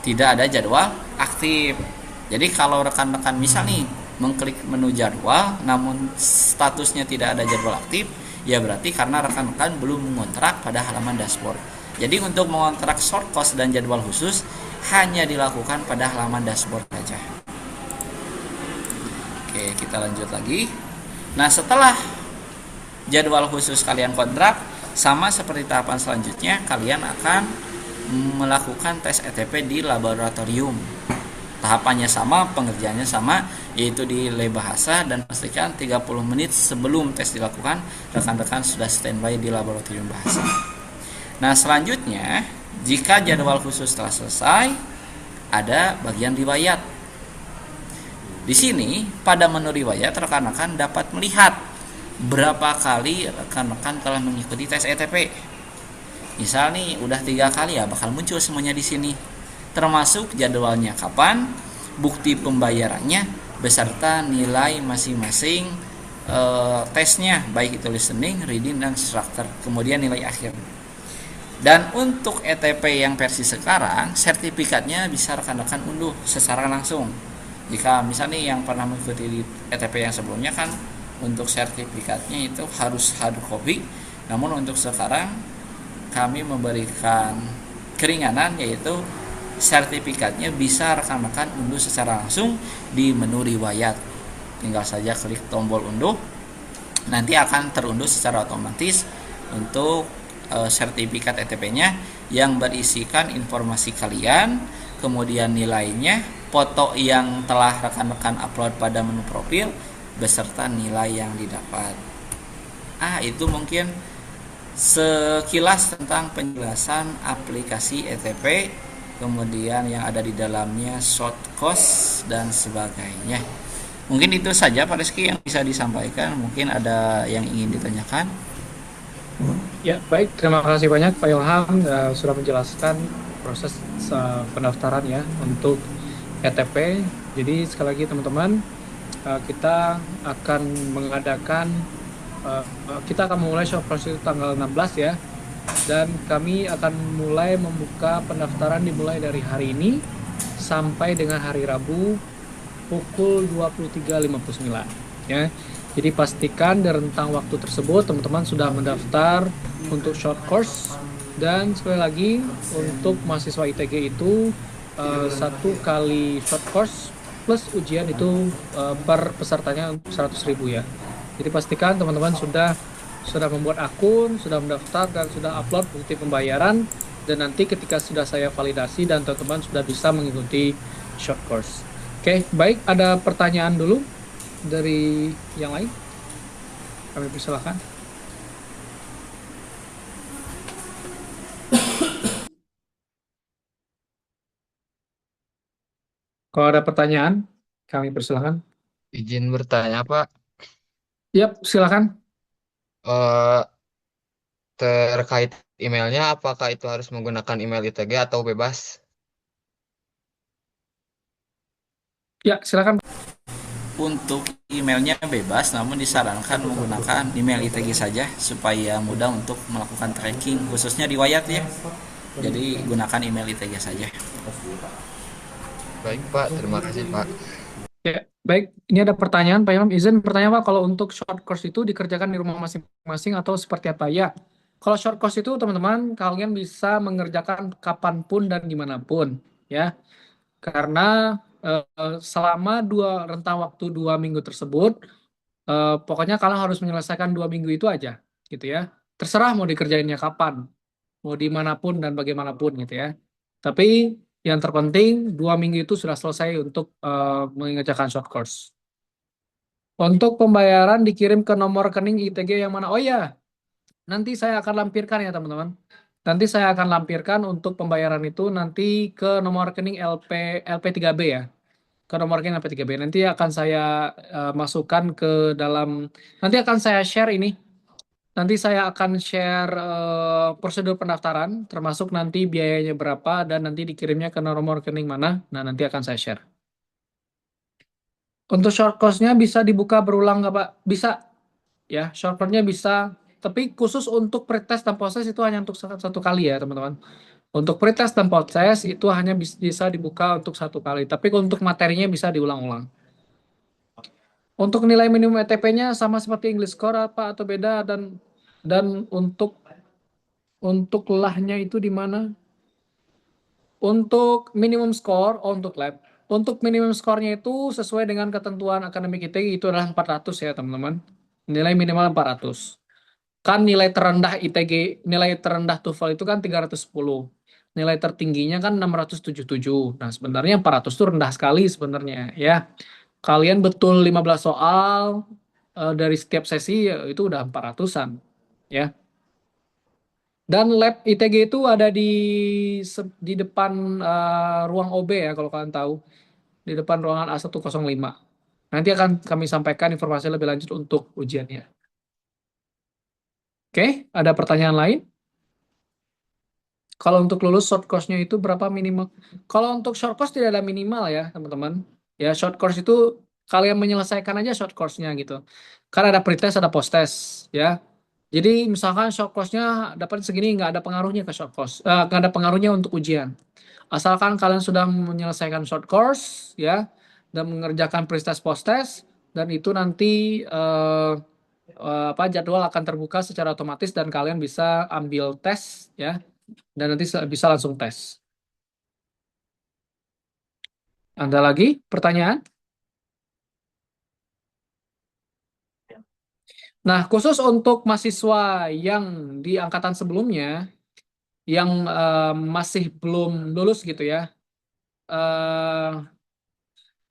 Speaker 2: Tidak ada jadwal aktif. Jadi kalau rekan-rekan misal nih mengklik menu jadwal namun statusnya tidak ada jadwal aktif, ya berarti karena rekan-rekan belum mengontrak pada halaman dashboard. Jadi untuk mengontrak short cost dan jadwal khusus hanya dilakukan pada halaman dashboard saja. Oke, kita lanjut lagi. Nah, setelah jadwal khusus kalian kontrak, sama seperti tahapan selanjutnya, kalian akan melakukan tes ETP di laboratorium. Tahapannya sama, pengerjaannya sama, yaitu di lab bahasa, dan pastikan 30 menit sebelum tes dilakukan, rekan-rekan sudah standby di laboratorium bahasa. Nah, selanjutnya, jika jadwal khusus telah selesai, ada bagian riwayat. Di sini, pada menu riwayat, rekan-rekan dapat melihat berapa kali rekan-rekan telah mengikuti tes ETP. Misal nih, udah 3 kali ya, bakal muncul semuanya di sini. Termasuk jadwalnya kapan, bukti pembayarannya, beserta nilai masing-masing tesnya, baik itu listening, reading, dan structure. Kemudian nilai akhir. Dan untuk ETP yang versi sekarang, sertifikatnya bisa rekan-rekan unduh secara langsung. Jika misalnya yang pernah mengikuti di ETP yang sebelumnya kan untuk sertifikatnya itu harus hard copy. Namun untuk sekarang kami memberikan keringanan, yaitu sertifikatnya bisa rekan-rekan unduh secara langsung di menu riwayat. Tinggal saja klik tombol unduh, nanti akan terunduh secara otomatis untuk sertifikat ETP-nya yang berisikan informasi kalian, kemudian nilainya, foto yang telah rekan-rekan upload pada menu profil, beserta nilai yang didapat. Itu mungkin sekilas tentang penjelasan aplikasi ETP, kemudian yang ada di dalamnya short cost dan sebagainya. Mungkin itu saja Pak Rizky yang bisa disampaikan. Mungkin ada yang ingin ditanyakan.
Speaker 1: Ya, baik. Terima kasih banyak Pak Ilham sudah menjelaskan proses pendaftaran ya untuk ETP. Jadi sekali lagi teman-teman, kita akan mengadakan kita akan memulai short course itu tanggal 16 ya. Dan kami akan mulai membuka pendaftaran dimulai dari hari ini sampai dengan hari Rabu pukul 23.59 ya. Jadi pastikan di rentang waktu tersebut teman-teman sudah mendaftar untuk short course. Dan sekali lagi untuk mahasiswa ITG itu 1 kali short course plus ujian itu per pesertanya 100.000 ya. Jadi pastikan teman-teman sudah membuat akun, sudah mendaftar, dan sudah upload bukti pembayaran. Dan nanti ketika sudah saya validasi dan teman-teman sudah bisa mengikuti short course. Oke, baik. Ada pertanyaan dulu dari yang lain? Kami persilahkan. Kalau ada pertanyaan, kami persilahkan.
Speaker 3: Izin bertanya, Pak.
Speaker 1: Yap, silakan.
Speaker 3: Eh, Terkait emailnya, apakah itu harus menggunakan email ITG atau bebas?
Speaker 1: Ya, silakan.
Speaker 2: Untuk emailnya bebas, namun disarankan menggunakan email ITG saja supaya mudah untuk melakukan tracking, khususnya riwayat ya. Jadi gunakan email ITG saja.
Speaker 3: Baik, Pak. Terima kasih, Pak.
Speaker 1: Ya, baik. Ini ada pertanyaan, Pak Imam. Izin pertanyaan, Pak, kalau untuk short course itu dikerjakan di rumah masing-masing atau seperti apa? Ya, kalau short course itu teman-teman, kalian bisa mengerjakan kapanpun dan dimanapun. Ya, karena selama rentang waktu 2 minggu tersebut, pokoknya kalian harus menyelesaikan 2 minggu itu aja, gitu ya. Terserah mau dikerjainnya kapan, mau dimanapun dan bagaimanapun, gitu ya. Tapi Yang terpenting 2 minggu itu sudah selesai untuk mengerjakan short course. Untuk pembayaran dikirim ke nomor rekening ITG yang mana? Oh ya, nanti saya akan lampirkan ya teman-teman. Nanti saya akan lampirkan untuk pembayaran itu nanti ke nomor rekening LP3B ya. Ke nomor rekening LP3B. Nanti akan saya masukkan ke dalam, nanti akan saya share ini. Nanti saya akan share prosedur pendaftaran, termasuk nanti biayanya berapa dan nanti dikirimnya ke nomor rekening mana. Nah, nanti akan saya share. Untuk short course-nya bisa dibuka berulang nggak Pak? Bisa. Ya, short course-nya bisa. Tapi khusus untuk pretest dan post-test itu hanya untuk satu kali ya, teman-teman. Untuk pretest dan post-test itu hanya bisa dibuka untuk satu kali. Tapi untuk materinya bisa diulang-ulang. Untuk nilai minimum ETP-nya sama seperti English Core apa atau beda dan untuk lahnya itu di mana? Untuk minimum score, untuk lab. Untuk minimum skornya itu sesuai dengan ketentuan akademik ITG itu adalah 400 ya teman-teman. Nilai minimal 400. Kan nilai terendah ITG, nilai terendah TOEFL itu kan 310. Nilai tertingginya kan 677. Nah, sebenarnya 400 itu rendah sekali sebenarnya ya. Kalian betul 15 soal dari setiap sesi ya, itu udah 400-an ya. Dan lab ITG itu ada di depan ruang OB ya kalau kalian tahu, di depan ruangan A105. Nanti akan kami sampaikan informasi lebih lanjut untuk ujiannya. Oke, ada pertanyaan lain? Kalau untuk lulus short course-nya itu berapa minimal? Kalau untuk short course tidak ada minimal ya, teman-teman. Ya, short course itu kalian menyelesaikan aja short course-nya gitu. Karena ada pretest, ada post-test, ya. Jadi misalkan short course-nya dapat segini, nggak ada pengaruhnya ke short course. Nggak ada pengaruhnya untuk ujian. Asalkan kalian sudah menyelesaikan short course, ya, dan mengerjakan pretest, post-test, dan itu nanti jadwal akan terbuka secara otomatis dan kalian bisa ambil tes, ya, dan nanti bisa langsung tes. Ada lagi pertanyaan? Nah, khusus untuk mahasiswa yang di angkatan sebelumnya, yang masih belum lulus gitu ya, eh,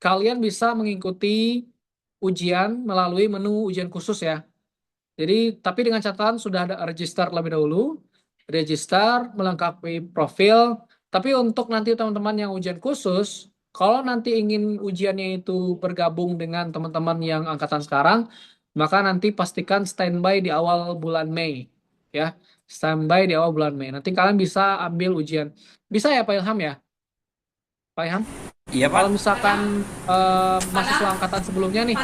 Speaker 1: kalian bisa mengikuti ujian melalui menu ujian khusus ya. Jadi, tapi dengan catatan sudah ada register lebih dahulu, register, melengkapi profil. Tapi untuk nanti teman-teman yang ujian khusus, kalau nanti ingin ujiannya itu bergabung dengan teman-teman yang angkatan sekarang, maka nanti pastikan standby di awal bulan Mei. Ya, standby di awal bulan Mei. Nanti kalian bisa ambil ujian. Bisa ya Pak Ilham ya? Pak Ilham?
Speaker 2: Iya Pak.
Speaker 1: Kalau misalkan mahasiswa angkatan sebelumnya nih,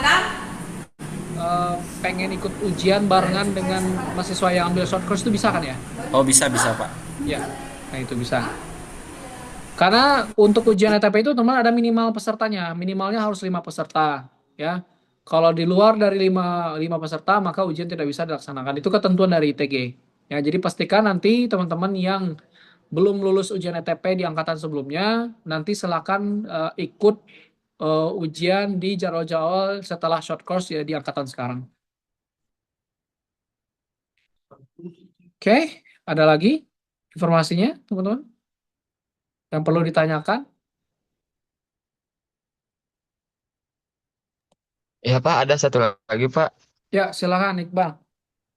Speaker 1: pengen ikut ujian barengan dengan mahasiswa yang ambil short course itu bisa kan ya?
Speaker 2: Oh bisa Pak.
Speaker 1: Ya, nah itu bisa. Karena untuk ujian ETP itu teman ada minimal pesertanya, minimalnya harus 5 peserta, ya. Kalau di luar dari lima peserta maka ujian tidak bisa dilaksanakan. Itu ketentuan dari ITG. Ya, jadi pastikan nanti teman-teman yang belum lulus ujian ETP di angkatan sebelumnya, nanti silakan ikut ujian di jadwal-jadwal setelah short course ya di angkatan sekarang. Oke, ada lagi informasinya, teman-teman? Yang perlu ditanyakan?
Speaker 3: Ya Pak, ada satu lagi Pak.
Speaker 1: Ya, silakan Iqbal.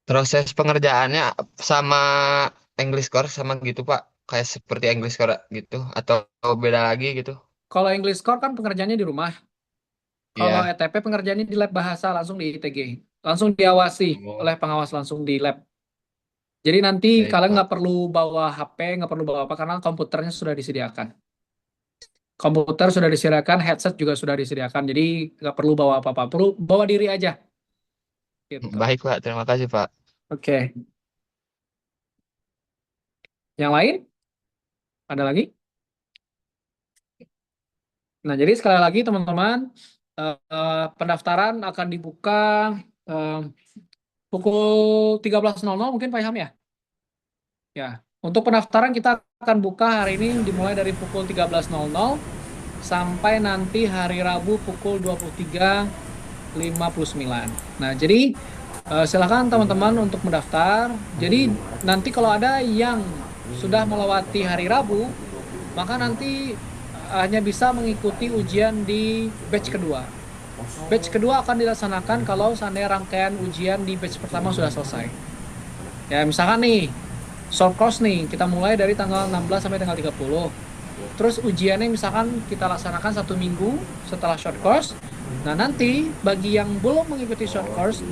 Speaker 3: Proses pengerjaannya sama English Core sama gitu Pak. Kayak seperti English Core gitu atau beda lagi gitu.
Speaker 1: Kalau English Core kan pengerjaannya di rumah. Kalau
Speaker 3: Iya.
Speaker 1: ETP pengerjaannya di lab bahasa langsung di ITG. Langsung diawasi
Speaker 3: Oh,
Speaker 1: oleh pengawas langsung di lab. Jadi nanti
Speaker 3: baik
Speaker 1: kalian
Speaker 3: Pak.
Speaker 1: nggak perlu bawa HP, nggak perlu bawa apa, karena komputernya sudah disediakan. Komputer sudah disediakan, headset juga sudah disediakan. Jadi nggak perlu bawa apa-apa. Perlu bawa diri aja. Gitu.
Speaker 3: Baik Pak, terima kasih Pak.
Speaker 1: Oke. Yang lain? Ada lagi? Nah, jadi sekali lagi teman-teman, pendaftaran akan dibuka eh, pukul 13.00 mungkin Pak Ilham ya? Ya, untuk pendaftaran kita akan buka hari ini dimulai dari pukul 13.00 sampai nanti hari Rabu pukul 23.59. Nah, jadi silakan teman-teman untuk mendaftar. Jadi nanti kalau ada yang sudah melewati hari Rabu, maka nanti hanya bisa mengikuti ujian di batch kedua. Batch kedua akan dilaksanakan kalau seandainya rangkaian ujian di batch pertama sudah selesai. Ya, misalkan nih, short course nih, kita mulai dari tanggal 16 sampai tanggal 30. Terus ujiannya misalkan kita laksanakan 1 minggu setelah short course. Nah, nanti bagi yang belum mengikuti short course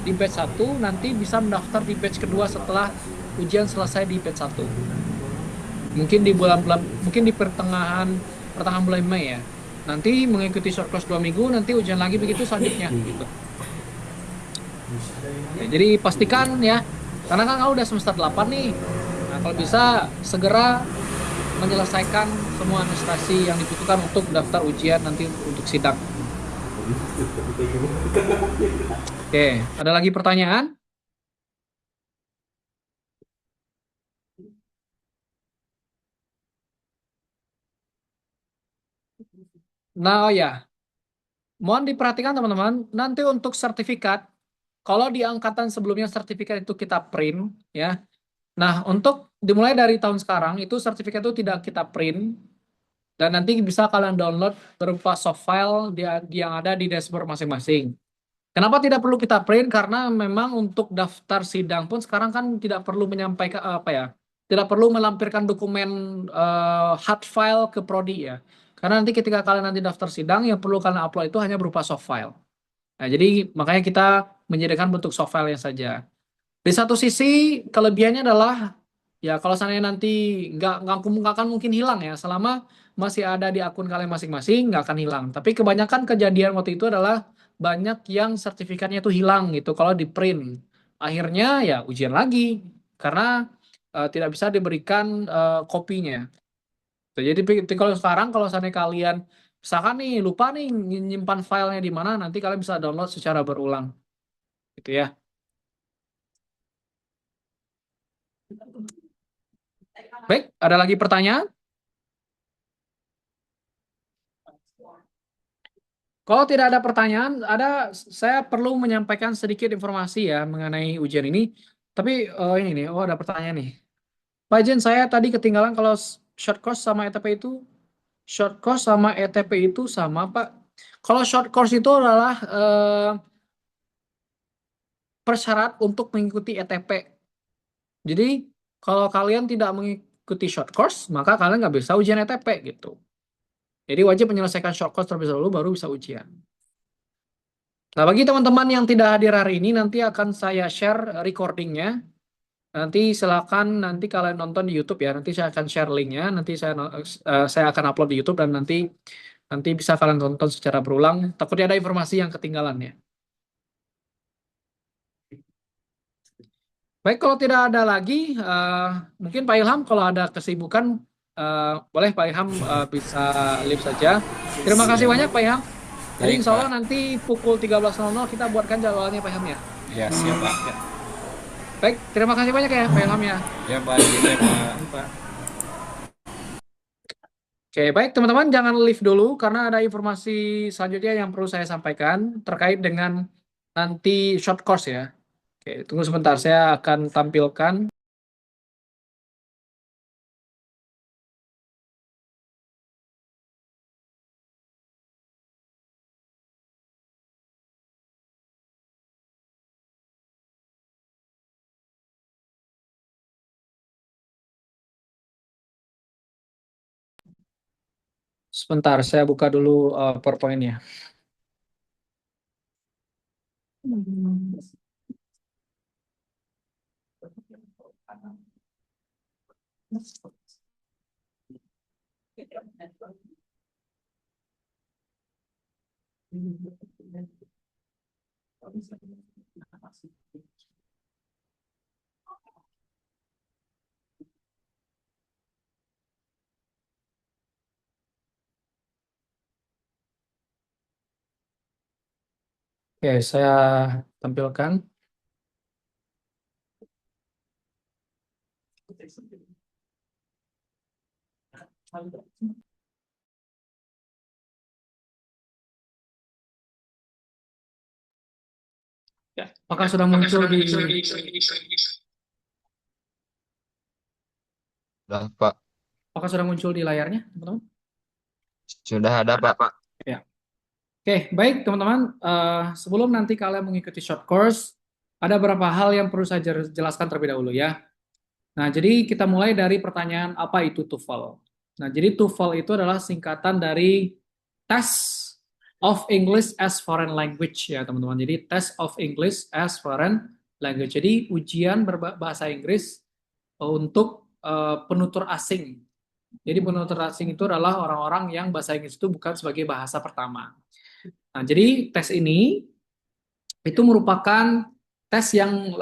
Speaker 1: di batch 1, nanti bisa mendaftar di batch kedua setelah ujian selesai di batch 1. Mungkin di bulan-bulan, mungkin di pertengahan bulan Mei ya. Nanti mengikuti short course 2 minggu, nanti ujian lagi begitu selanjutnya gitu. Ya, jadi pastikan ya, karena kan kamu udah semester 8 nih. Nah, kalau bisa segera menyelesaikan semua administrasi yang dibutuhkan untuk daftar ujian nanti untuk sidang. Oke, ada lagi pertanyaan? Nah, oh ya, mohon diperhatikan teman-teman, nanti untuk sertifikat, kalau di angkatan sebelumnya sertifikat itu kita print, ya. Nah, untuk dimulai dari tahun sekarang, itu sertifikat itu tidak kita print, dan nanti bisa kalian download berupa soft file yang ada di dashboard masing-masing. Kenapa tidak perlu kita print? Karena memang untuk daftar sidang pun sekarang kan tidak perlu menyampaikan apa ya, tidak perlu melampirkan dokumen hard file ke prodi ya. Karena nanti ketika kalian nanti daftar sidang, yang perlu kalian upload itu hanya berupa soft file. Nah, jadi makanya kita menyediakan bentuk soft file yang saja. Di satu sisi kelebihannya adalah ya kalau seandainya nanti nggak akan mungkin hilang ya selama masih ada di akun kalian masing-masing nggak akan hilang. Tapi kebanyakan kejadian waktu itu adalah banyak yang sertifikatnya itu hilang gitu kalau di print. Akhirnya ya ujian lagi karena tidak bisa diberikan kopinya. Tuh, jadi kalau sekarang kalau seandainya kalian misalkan nih lupa nih nyimpan filenya di mana nanti kalian bisa download secara berulang gitu ya. Baik, ada lagi pertanyaan? Kalau tidak ada pertanyaan, saya perlu menyampaikan sedikit informasi ya mengenai ujian ini. Tapi ini nih, oh ada pertanyaan nih. Pak Jen, saya tadi ketinggalan kalau short course sama ETP itu sama Pak. Kalau short course itu adalah persyarat untuk mengikuti ETP. Jadi kalau kalian tidak mengikuti short course, maka kalian nggak bisa ujian ETP gitu. Jadi wajib menyelesaikan short course terlebih dahulu baru bisa ujian. Nah, bagi teman-teman yang tidak hadir hari ini, nanti akan saya share recordingnya. Nanti silakan nanti kalian nonton di YouTube ya. Nanti saya akan share linknya. Nanti saya akan upload di YouTube dan nanti bisa kalian tonton secara berulang. Takutnya ada informasi yang ketinggalan ya. Baik, kalau tidak ada lagi, mungkin Pak Ilham kalau ada kesibukan, boleh Pak Ilham bisa live saja. Terima kasih banyak Pak Ilham. Jadi
Speaker 2: Baik,
Speaker 1: insya Allah
Speaker 2: Pak.
Speaker 1: nanti pukul 13.00 kita buatkan jadwalnya Pak Ilham ya.
Speaker 2: Ya, siap, Pak.
Speaker 1: Baik, terima kasih banyak ya Pak Ilham ya.
Speaker 2: Ya, Pak. Gitu ya, Pak.
Speaker 1: Pak. Oke, baik teman-teman jangan leave dulu karena ada informasi selanjutnya yang perlu saya sampaikan terkait dengan nanti short course ya. Oke, tunggu sebentar saya akan tampilkan. Sebentar saya buka dulu PowerPoint-nya. Oke, saya tampilkan. Ya, apakah sudah muncul di
Speaker 3: Udah, Pak.
Speaker 1: Apakah sudah muncul di layarnya, teman-teman?
Speaker 3: Sudah ada, Pak.
Speaker 1: Ya. Oke, baik teman-teman. Sebelum nanti kalian mengikuti short course, ada beberapa hal yang perlu saya jelaskan terlebih dahulu ya. Nah, jadi kita mulai dari pertanyaan apa itu TOEFL. Nah, jadi TOEFL itu adalah singkatan dari Test of English as Foreign Language ya teman-teman. Jadi Test of English as Foreign Language. Jadi ujian berbahasa Inggris untuk penutur asing. Jadi penutur asing itu adalah orang-orang yang bahasa Inggris itu bukan sebagai bahasa pertama. Nah, jadi tes ini itu merupakan tes yang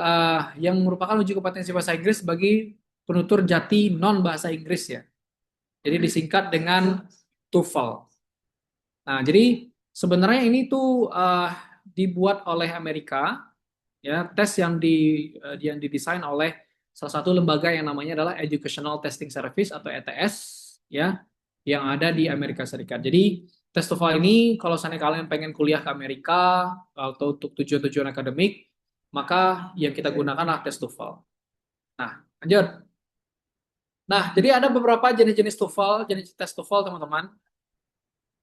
Speaker 1: merupakan uji kompetensi bahasa Inggris bagi penutur jati non bahasa Inggris ya. Jadi disingkat dengan TOEFL. Nah, jadi sebenarnya ini tuh dibuat oleh Amerika ya, tes yang didesain oleh salah satu lembaga yang namanya adalah Educational Testing Service atau ETS ya, yang ada di Amerika Serikat. Jadi tes TOEFL ini kalau misalnya kalian pengen kuliah ke Amerika atau untuk tujuan-tujuan akademik, maka yang kita gunakan adalah tes TOEFL. Nah, lanjut. Nah, jadi ada beberapa jenis-jenis TOEFL, jenis tes TOEFL teman-teman.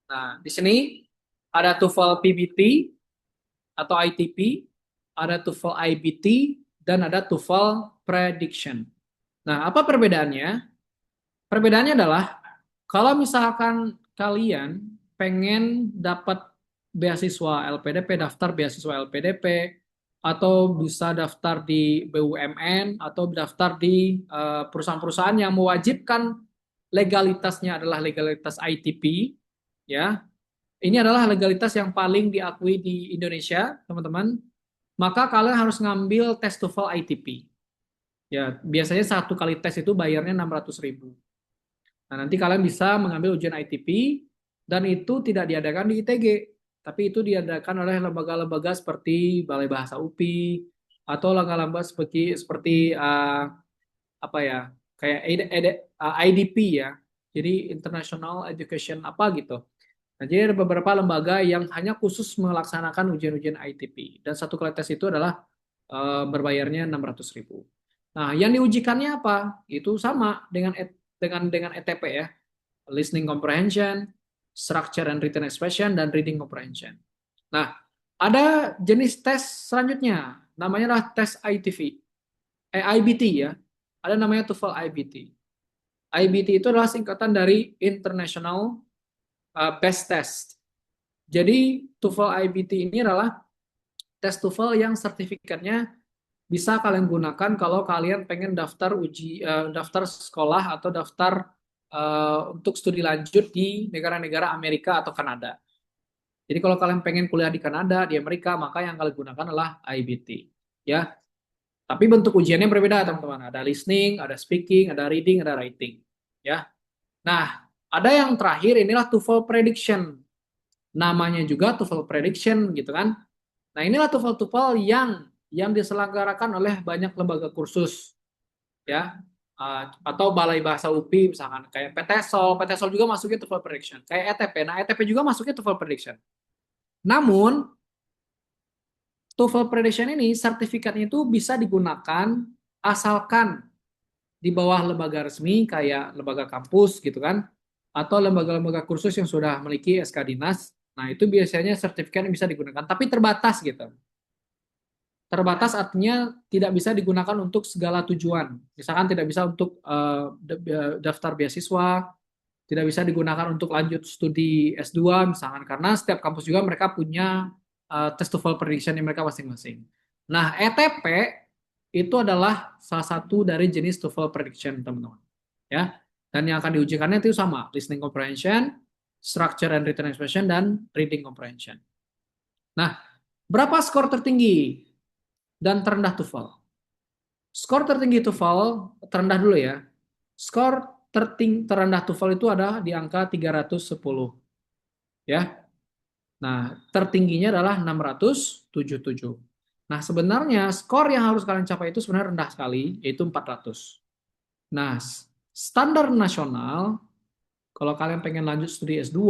Speaker 1: Nah, di sini ada TOEFL PBT atau ITP, ada TOEFL IBT, dan ada TOEFL Prediction. Nah, apa perbedaannya? Perbedaannya adalah kalau misalkan kalian pengen dapat beasiswa LPDP, daftar beasiswa LPDP, atau bisa daftar di BUMN, atau daftar di perusahaan-perusahaan yang mewajibkan legalitasnya adalah legalitas ITP, ya. Ini adalah legalitas yang paling diakui di Indonesia, teman-teman. Maka kalian harus ngambil tes TOEFL ITP. Ya, biasanya satu kali tes itu bayarnya 600.000. Nah, nanti kalian bisa mengambil ujian ITP dan itu tidak diadakan di ITG, tapi itu diadakan oleh lembaga-lembaga seperti Balai Bahasa UPI atau lembaga-lembaga seperti apa ya, kayak IDP ya. Jadi International Education apa gitu. Nah, jadi ada beberapa lembaga yang hanya khusus melaksanakan ujian-ujian ITP dan satu kali tes itu adalah berbayarnya 600.000. Nah, yang diujikannya apa? Itu sama dengan ETP ya, listening comprehension, structure and written expression, dan reading comprehension. Nah, ada jenis tes selanjutnya, namanya adalah tes IBT ya. Ada namanya TOEFL IBT. IBT itu adalah singkatan dari International Best Test. Jadi TOEFL IBT ini adalah tes TOEFL yang sertifikatnya bisa kalian gunakan kalau kalian pengen daftar sekolah atau daftar untuk studi lanjut di negara-negara Amerika atau Kanada. Jadi kalau kalian pengen kuliah di Kanada, di Amerika, maka yang kalian gunakan adalah IBT. Ya, tapi bentuk ujiannya berbeda teman-teman. Ada listening, ada speaking, ada reading, ada writing. Ya. Nah, ada yang terakhir inilah TOEFL prediction. Namanya juga TOEFL prediction gitu kan. Nah, inilah TOEFL yang diselenggarakan oleh banyak lembaga kursus ya. Atau Balai Bahasa UPI misalkan kayak PTSOL juga masuknya TOEFL prediction. Kayak ETP. Nah, ETP juga masuknya TOEFL prediction. Namun TOEFL prediction ini sertifikatnya itu bisa digunakan asalkan di bawah lembaga resmi kayak lembaga kampus gitu kan, atau lembaga-lembaga kursus yang sudah memiliki SK Dinas. Nah, itu biasanya sertifikatnya bisa digunakan, tapi terbatas gitu. Terbatas artinya tidak bisa digunakan untuk segala tujuan. Misalkan tidak bisa untuk daftar beasiswa, tidak bisa digunakan untuk lanjut studi S2 misalkan, karena setiap kampus juga mereka punya tes TOEFL prediction yang mereka masing-masing. Nah, ETP itu adalah salah satu dari jenis TOEFL prediction, teman-teman. Ya. Dan yang akan diujikannya itu sama, listening comprehension, structure and written expression, dan reading comprehension. Nah, berapa skor tertinggi dan terendah TOEFL? Skor tertinggi TOEFL, terendah dulu ya. Skor terendah TOEFL itu ada di angka 310. Ya. Nah, tertingginya adalah 677. Nah, sebenarnya skor yang harus kalian capai itu sebenarnya rendah sekali, yaitu 400. Nah, standar nasional, kalau kalian pengen lanjut studi S2,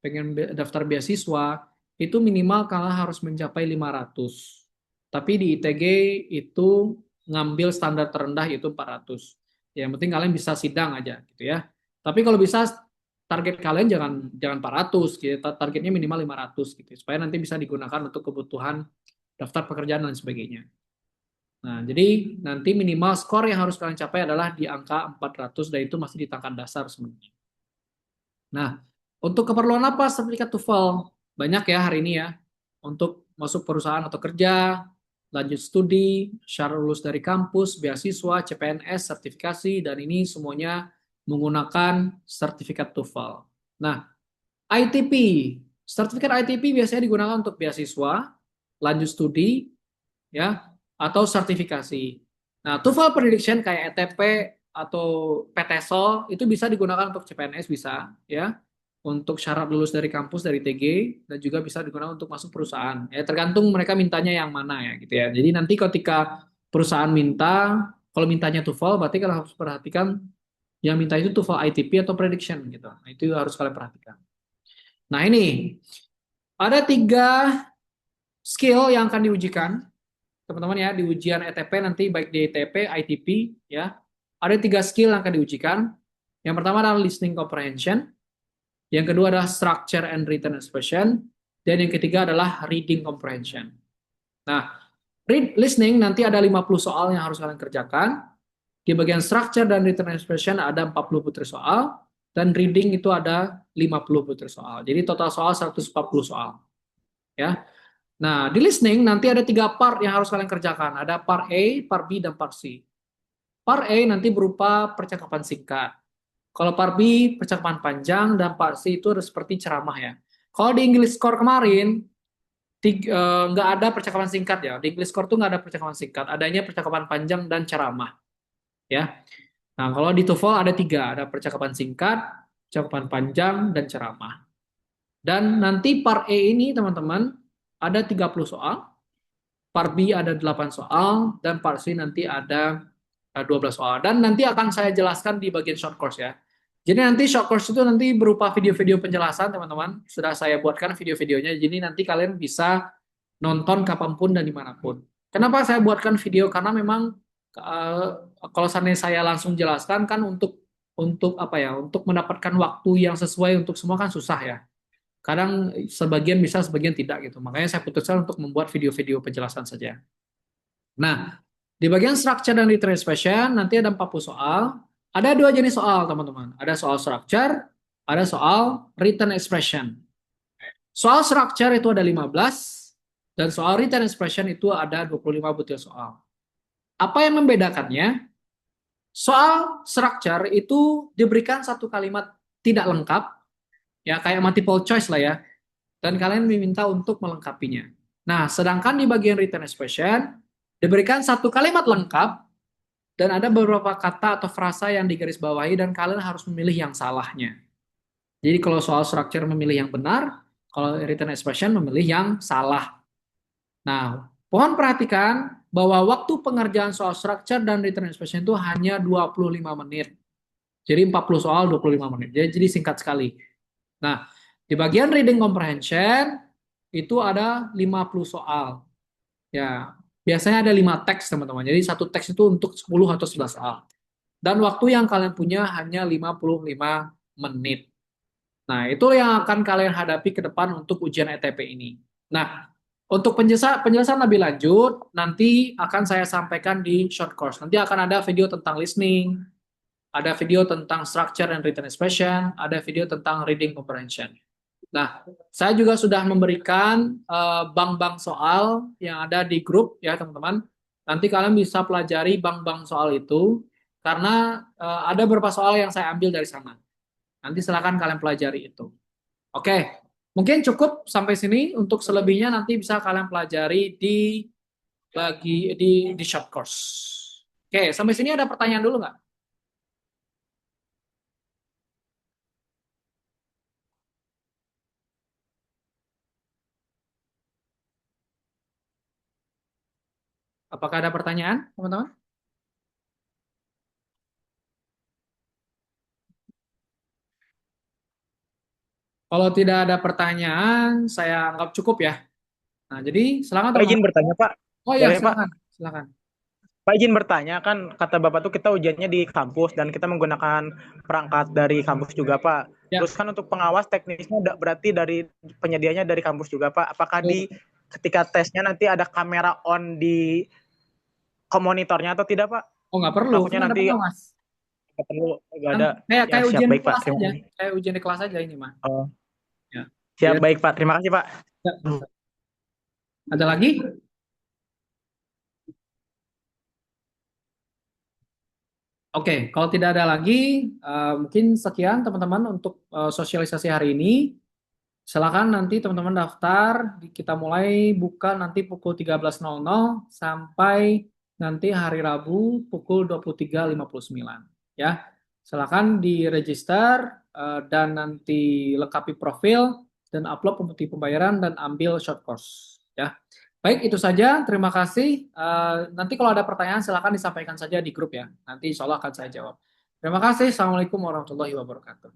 Speaker 1: pengen daftar beasiswa, itu minimal kalian harus mencapai 500. Tapi di ITG itu ngambil standar terendah yaitu 400. Yang penting kalian bisa sidang aja gitu ya. Tapi kalau bisa target kalian jangan jangan 400 gitu. Targetnya minimal 500 gitu supaya nanti bisa digunakan untuk kebutuhan daftar pekerjaan dan sebagainya. Nah, jadi nanti minimal skor yang harus kalian capai adalah di angka 400 dan itu masih di tingkat dasar sebenarnya. Nah, untuk keperluan apa sertifikat TOEFL? Banyak ya hari ini ya. Untuk masuk perusahaan atau kerja, lanjut studi, syarat lulus dari kampus, beasiswa, CPNS, sertifikasi, dan ini semuanya menggunakan sertifikat TOEFL. Nah, ITP, sertifikat ITP biasanya digunakan untuk beasiswa, lanjut studi, ya, atau sertifikasi. Nah, TOEFL prediction kayak ETP atau PTSOL itu bisa digunakan untuk CPNS bisa, ya, untuk syarat lulus dari kampus dari TG dan juga bisa digunakan untuk masuk perusahaan. Ya, tergantung mereka mintanya yang mana ya, gitu ya. Jadi nanti ketika perusahaan minta, kalau mintanya TOEFL, berarti kalian harus perhatikan yang minta itu TOEFL ITP atau prediction gitu. Nah, itu harus kalian perhatikan. Nah, ini ada 3 skill yang akan diujikan teman-teman ya di ujian ETP nanti baik di ETP, ITP ya. Ada 3 skill yang akan diujikan. Yang pertama adalah listening comprehension, yang kedua adalah structure and written expression, dan yang ketiga adalah reading comprehension. Nah, listening nanti ada 50 soal yang harus kalian kerjakan. Di bagian structure dan written expression ada 40 butir soal, dan reading itu ada 50 butir soal. Jadi total soal 140 soal. Ya. Nah, di listening nanti ada 3 part yang harus kalian kerjakan. Ada part A, part B, dan part C. Part A nanti berupa percakapan singkat. Kalau part B, percakapan panjang, dan part C itu seperti ceramah ya. Kalau di English Score kemarin, nggak ada percakapan singkat ya. Di English Score tuh nggak ada percakapan singkat, adanya percakapan panjang dan ceramah. Ya. Nah, kalau di TOEFL ada 3, ada percakapan singkat, percakapan panjang, dan ceramah. Dan nanti part E ini teman-teman ada 30 soal, part B ada 8 soal, dan part C nanti ada 12 soal. Dan nanti akan saya jelaskan di bagian short course ya. Jadi nanti short course itu nanti berupa video-video penjelasan teman-teman. Sudah saya buatkan video-videonya, jadi nanti kalian bisa nonton kapanpun dan dimanapun. Kenapa saya buatkan video? Karena memang uh, kalau seandainya saya langsung jelaskan kan untuk apa ya? Untuk mendapatkan waktu yang sesuai untuk semua kan susah ya. Kadang sebagian bisa, sebagian tidak gitu. Makanya saya putuskan untuk membuat video-video penjelasan saja. Nah, di bagian structure dan written expression nanti ada 40 soal. Ada 2 jenis soal, teman-teman. Ada soal structure, ada soal written expression. Soal structure itu ada 15, dan soal written expression itu ada 25 butir soal. Apa yang membedakannya? Soal structure itu diberikan satu kalimat tidak lengkap, ya kayak multiple choice lah ya, dan kalian diminta untuk melengkapinya. Nah, sedangkan di bagian written expression diberikan satu kalimat lengkap dan ada beberapa kata atau frasa yang digarisbawahi dan kalian harus memilih yang salahnya. Jadi kalau soal structure memilih yang benar, kalau written expression memilih yang salah. Nah, mohon perhatikan bahwa waktu pengerjaan soal structure dan written expression itu hanya 25 menit. Jadi 40 soal 25 menit. Jadi singkat sekali. Nah, di bagian reading comprehension itu ada 50 soal. Ya, biasanya ada 5 teks, teman-teman. Jadi satu teks itu untuk 10 atau 11 soal. Dan waktu yang kalian punya hanya 55 menit. Nah, itu yang akan kalian hadapi ke depan untuk ujian ETP ini. Nah, untuk penjelasan lebih lanjut, nanti akan saya sampaikan di short course. Nanti akan ada video tentang listening, ada video tentang structure and written expression, ada video tentang reading comprehension. Nah, saya juga sudah memberikan bank-bank soal yang ada di grup ya teman-teman. Nanti kalian bisa pelajari bank-bank soal itu karena ada beberapa soal yang saya ambil dari sana. Nanti silakan kalian pelajari itu. Oke, mungkin cukup sampai sini. Untuk selebihnya nanti bisa kalian pelajari di short course. Oke, sampai sini ada pertanyaan dulu nggak? Apakah ada pertanyaan, teman-teman? Kalau tidak ada pertanyaan, saya anggap cukup ya. Nah, jadi silakan
Speaker 4: Pak izin
Speaker 1: teman-teman.
Speaker 4: bertanya Pak,
Speaker 1: Oh ya,
Speaker 4: boleh Pak?
Speaker 1: silakan, silakan.
Speaker 4: Pak izin bertanya, kan kata Bapak tuh kita ujiannya di kampus dan kita menggunakan perangkat dari kampus juga, Pak.
Speaker 1: Ya,
Speaker 4: Terus kan untuk pengawas teknisnya berarti dari penyedianya dari kampus juga, Pak. Apakah di ketika tesnya nanti ada kamera on di monitornya atau tidak, Pak?
Speaker 1: oh nggak perlu, kan
Speaker 4: Takutnya
Speaker 1: ada
Speaker 4: nanti
Speaker 1: pengawas.
Speaker 4: nggak perlu, nggak
Speaker 1: Kan
Speaker 4: ada.
Speaker 1: kayak
Speaker 4: Ya
Speaker 1: kayak
Speaker 4: siap,
Speaker 1: ujian di
Speaker 4: baik Pak.
Speaker 1: kelas
Speaker 4: Terima
Speaker 1: aja,
Speaker 4: kasih.
Speaker 1: kayak ujian di kelas aja ini mah.
Speaker 4: Oh,
Speaker 1: Ya,
Speaker 4: siap,
Speaker 1: ya,
Speaker 4: baik Pak. Terima kasih Pak.
Speaker 1: ya. Ada lagi? Oke, kalau tidak ada lagi, mungkin sekian teman-teman untuk sosialisasi hari ini. Silakan nanti teman-teman daftar, kita mulai buka nanti pukul 13.00 sampai nanti hari Rabu pukul 23.59. Ya, silakan diregister dan nanti lengkapi profil dan upload pembukti pembayaran dan ambil short course. Ya, baik itu saja. Terima kasih. Nanti kalau ada pertanyaan silakan disampaikan saja di grup ya. Nanti insya Allah akan saya jawab. Terima kasih. Assalamualaikum warahmatullahi wabarakatuh.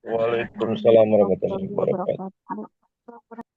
Speaker 5: Waalaikumsalam warahmatullahi wabarakatuh.
Speaker 6: wabarakatuh.